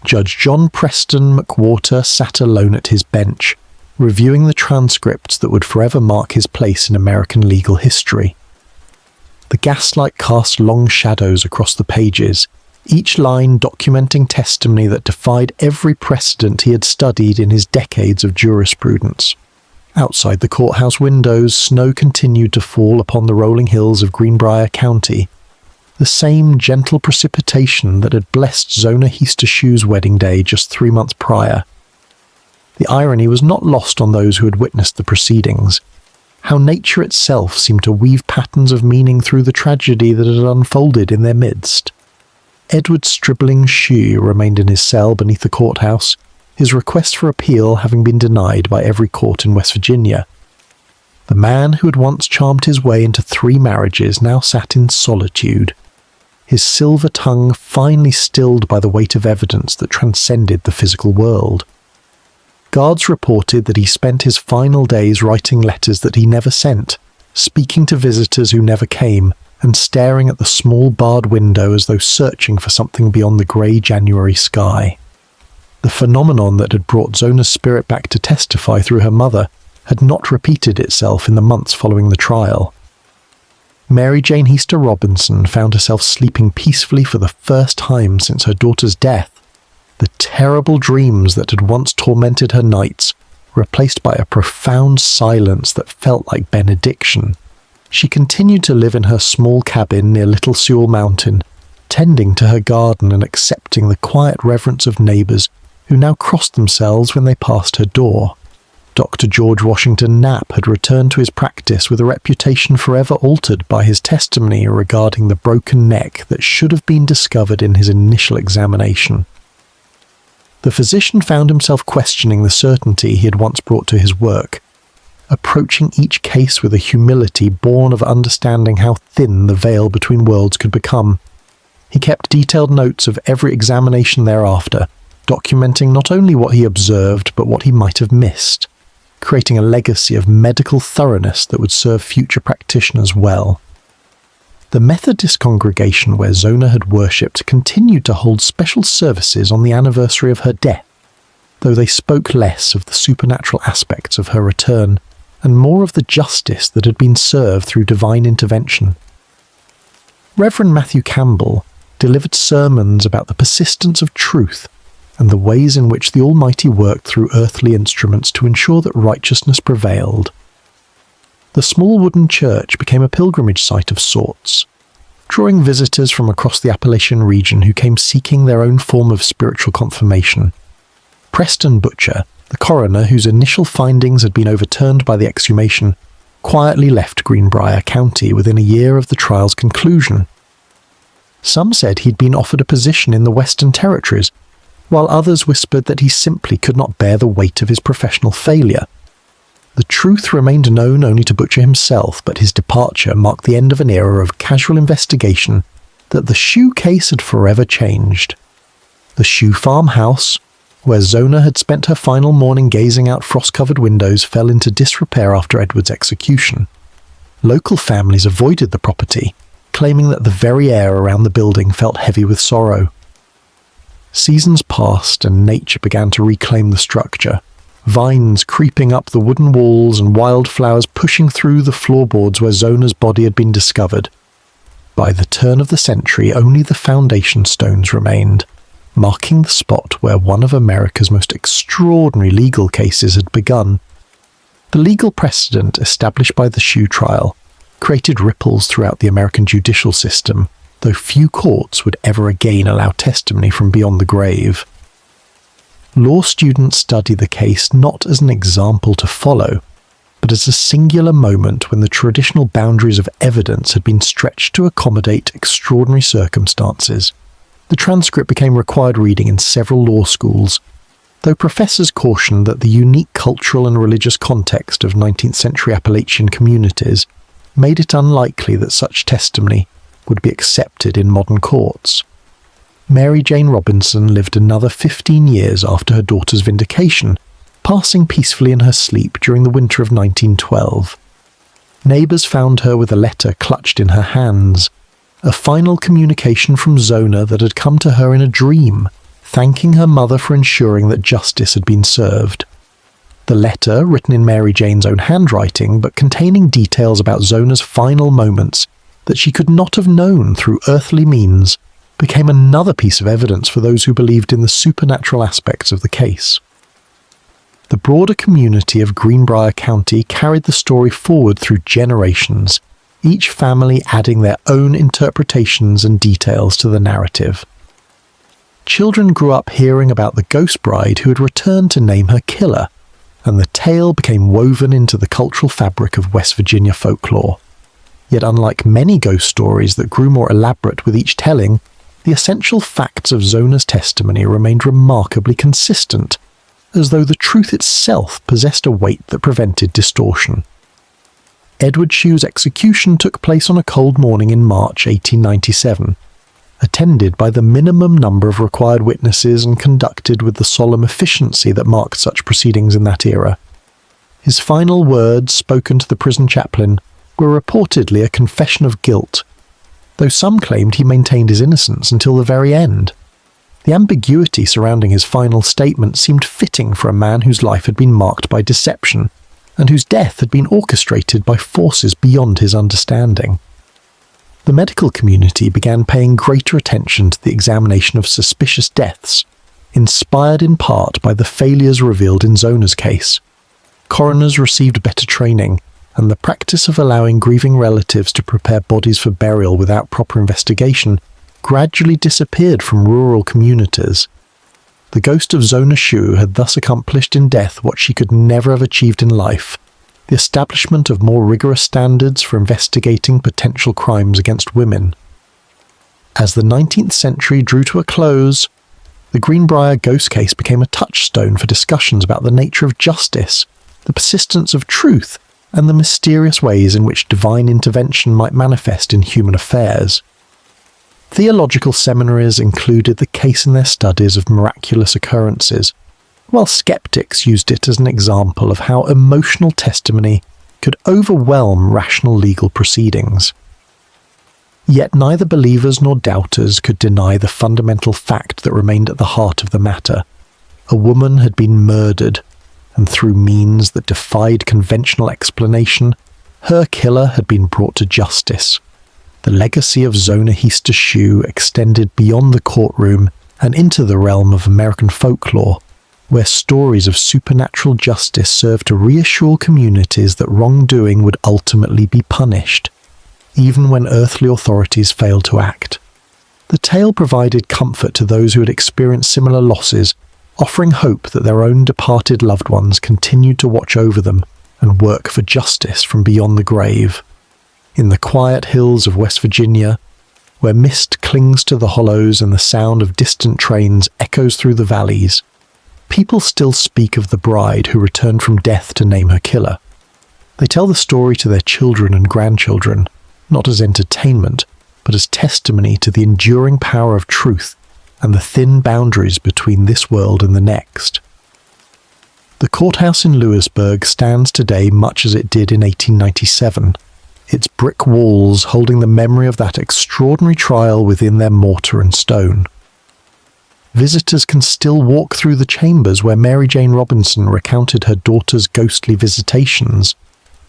Judge John Preston McWhorter sat alone at his bench, reviewing the transcripts that would forever mark his place in American legal history. The gaslight cast long shadows across the pages, each line documenting testimony that defied every precedent he had studied in his decades of jurisprudence. Outside the courthouse windows, snow continued to fall upon the rolling hills of Greenbrier County, the same gentle precipitation that had blessed Zona Heaster Shue's wedding day just 3 months prior. The irony was not lost on those who had witnessed the proceedings. How nature itself seemed to weave patterns of meaning through the tragedy that had unfolded in their midst. Edward Stribbling Trout remained in his cell beneath the courthouse, his request for appeal having been denied by every court in West Virginia. The man who had once charmed his way into 3 marriages now sat in solitude, his silver tongue finally stilled by the weight of evidence that transcended the physical world. Guards reported that he spent his final days writing letters that he never sent, speaking to visitors who never came, and staring at the small barred window as though searching for something beyond the grey January sky. The phenomenon that had brought Zona's spirit back to testify through her mother had not repeated itself in the months following the trial. Mary Jane Heaster Robinson found herself sleeping peacefully for the first time since her daughter's death. The terrible dreams that had once tormented her nights replaced by a profound silence that felt like benediction. She continued to live in her small cabin near Little Sewell Mountain, tending to her garden and accepting the quiet reverence of neighbours who now crossed themselves when they passed her door. Dr. George Washington Knapp had returned to his practice with a reputation forever altered by his testimony regarding the broken neck that should have been discovered in his initial examination. The physician found himself questioning the certainty he had once brought to his work, approaching each case with a humility born of understanding how thin the veil between worlds could become. He kept detailed notes of every examination thereafter, documenting not only what he observed but what he might have missed, creating a legacy of medical thoroughness that would serve future practitioners well. The Methodist congregation where Zona had worshipped continued to hold special services on the anniversary of her death, though they spoke less of the supernatural aspects of her return and more of the justice that had been served through divine intervention. Reverend Matthew Campbell delivered sermons about the persistence of truth and the ways in which the Almighty worked through earthly instruments to ensure that righteousness prevailed. The small wooden church became a pilgrimage site of sorts, drawing visitors from across the Appalachian region who came seeking their own form of spiritual confirmation. Preston Butcher, the coroner whose initial findings had been overturned by the exhumation, quietly left Greenbrier County within a year of the trial's conclusion. Some said he'd been offered a position in the Western Territories, while others whispered that he simply could not bear the weight of his professional failure. The truth remained known only to Butcher himself, but his departure marked the end of an era of casual investigation that the Shue case had forever changed. The Shue farmhouse, where Zona had spent her final morning gazing out frost-covered windows, fell into disrepair after Edward's execution. Local families avoided the property, claiming that the very air around the building felt heavy with sorrow. Seasons passed and nature began to reclaim the structure, vines creeping up the wooden walls and wildflowers pushing through the floorboards where Zona's body had been discovered. By the turn of the century, only the foundation stones remained, marking the spot where one of America's most extraordinary legal cases had begun. The legal precedent established by the Shue trial created ripples throughout the American judicial system, though few courts would ever again allow testimony from beyond the grave. Law students study the case not as an example to follow, but as a singular moment when the traditional boundaries of evidence had been stretched to accommodate extraordinary circumstances. The transcript became required reading in several law schools, though professors cautioned that the unique cultural and religious context of 19th century Appalachian communities made it unlikely that such testimony would be accepted in modern courts. Mary Jane Robinson lived another 15 years after her daughter's vindication, passing peacefully in her sleep during the winter of 1912. Neighbours found her with a letter clutched in her hands, a final communication from Zona that had come to her in a dream, thanking her mother for ensuring that justice had been served. The letter, written in Mary Jane's own handwriting but containing details about Zona's final moments that she could not have known through earthly means, became another piece of evidence for those who believed in the supernatural aspects of the case. The broader community of Greenbrier County carried the story forward through generations, each family adding their own interpretations and details to the narrative. Children grew up hearing about the ghost bride who had returned to name her killer, and the tale became woven into the cultural fabric of West Virginia folklore. Yet unlike many ghost stories that grew more elaborate with each telling, the essential facts of Zona's testimony remained remarkably consistent, as though the truth itself possessed a weight that prevented distortion. Edward Shue's execution took place on a cold morning in March 1897, attended by the minimum number of required witnesses and conducted with the solemn efficiency that marked such proceedings in that era. His final words, spoken to the prison chaplain, were reportedly a confession of guilt, though some claimed he maintained his innocence until the very end. The ambiguity surrounding his final statement seemed fitting for a man whose life had been marked by deception, and whose death had been orchestrated by forces beyond his understanding. The medical community began paying greater attention to the examination of suspicious deaths, inspired in part by the failures revealed in Zona's case. Coroners received better training, and the practice of allowing grieving relatives to prepare bodies for burial without proper investigation gradually disappeared from rural communities. The ghost of Zona Shue had thus accomplished in death what she could never have achieved in life: the establishment of more rigorous standards for investigating potential crimes against women. As the 19th century drew to a close, the Greenbrier ghost case became a touchstone for discussions about the nature of justice, the persistence of truth, and the mysterious ways in which divine intervention might manifest in human affairs. Theological seminaries included the case in their studies of miraculous occurrences, while skeptics used it as an example of how emotional testimony could overwhelm rational legal proceedings. Yet neither believers nor doubters could deny the fundamental fact that remained at the heart of the matter. A woman had been murdered, and through means that defied conventional explanation, her killer had been brought to justice. The legacy of Zona Heaster Shue extended beyond the courtroom and into the realm of American folklore, where stories of supernatural justice served to reassure communities that wrongdoing would ultimately be punished, even when earthly authorities failed to act. The tale provided comfort to those who had experienced similar losses, offering hope that their own departed loved ones continued to watch over them and work for justice from beyond the grave. In the quiet hills of West Virginia, where mist clings to the hollows and the sound of distant trains echoes through the valleys, people still speak of the bride who returned from death to name her killer. They tell the story to their children and grandchildren, not as entertainment, but as testimony to the enduring power of truth and the thin boundaries between this world and the next. The courthouse in Lewisburg stands today much as it did in 1897, its brick walls holding the memory of that extraordinary trial within their mortar and stone. Visitors can still walk through the chambers where Mary Jane Robinson recounted her daughter's ghostly visitations,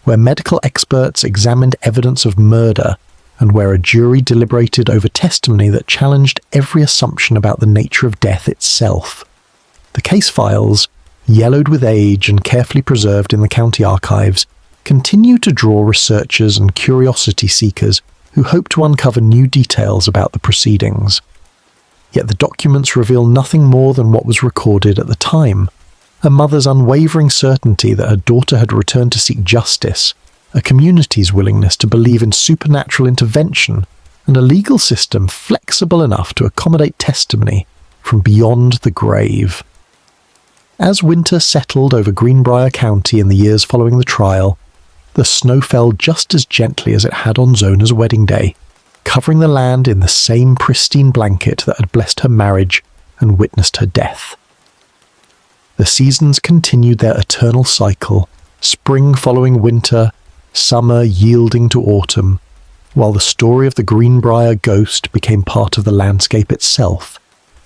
where medical experts examined evidence of murder, and where a jury deliberated over testimony that challenged every assumption about the nature of death itself. The case files, yellowed with age and carefully preserved in the county archives, continue to draw researchers and curiosity seekers who hope to uncover new details about the proceedings. Yet the documents reveal nothing more than what was recorded at the time: a mother's unwavering certainty that her daughter had returned to seek justice, a community's willingness to believe in supernatural intervention, and a legal system flexible enough to accommodate testimony from beyond the grave. As winter settled over Greenbrier County in the years following the trial, the snow fell just as gently as it had on Zona's wedding day, covering the land in the same pristine blanket that had blessed her marriage and witnessed her death. The seasons continued their eternal cycle, spring following winter, summer yielding to autumn, while the story of the Greenbrier ghost became part of the landscape itself,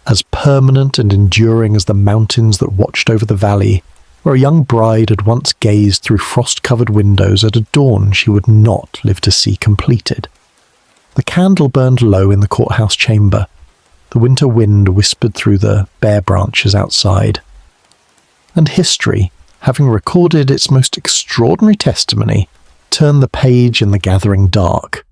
as permanent and enduring as the mountains that watched over the valley, where a young bride had once gazed through frost-covered windows at a dawn she would not live to see completed. The candle burned low in the courthouse chamber. The winter wind whispered through the bare branches outside. And history, having recorded its most extraordinary testimony, turned the page in the gathering dark.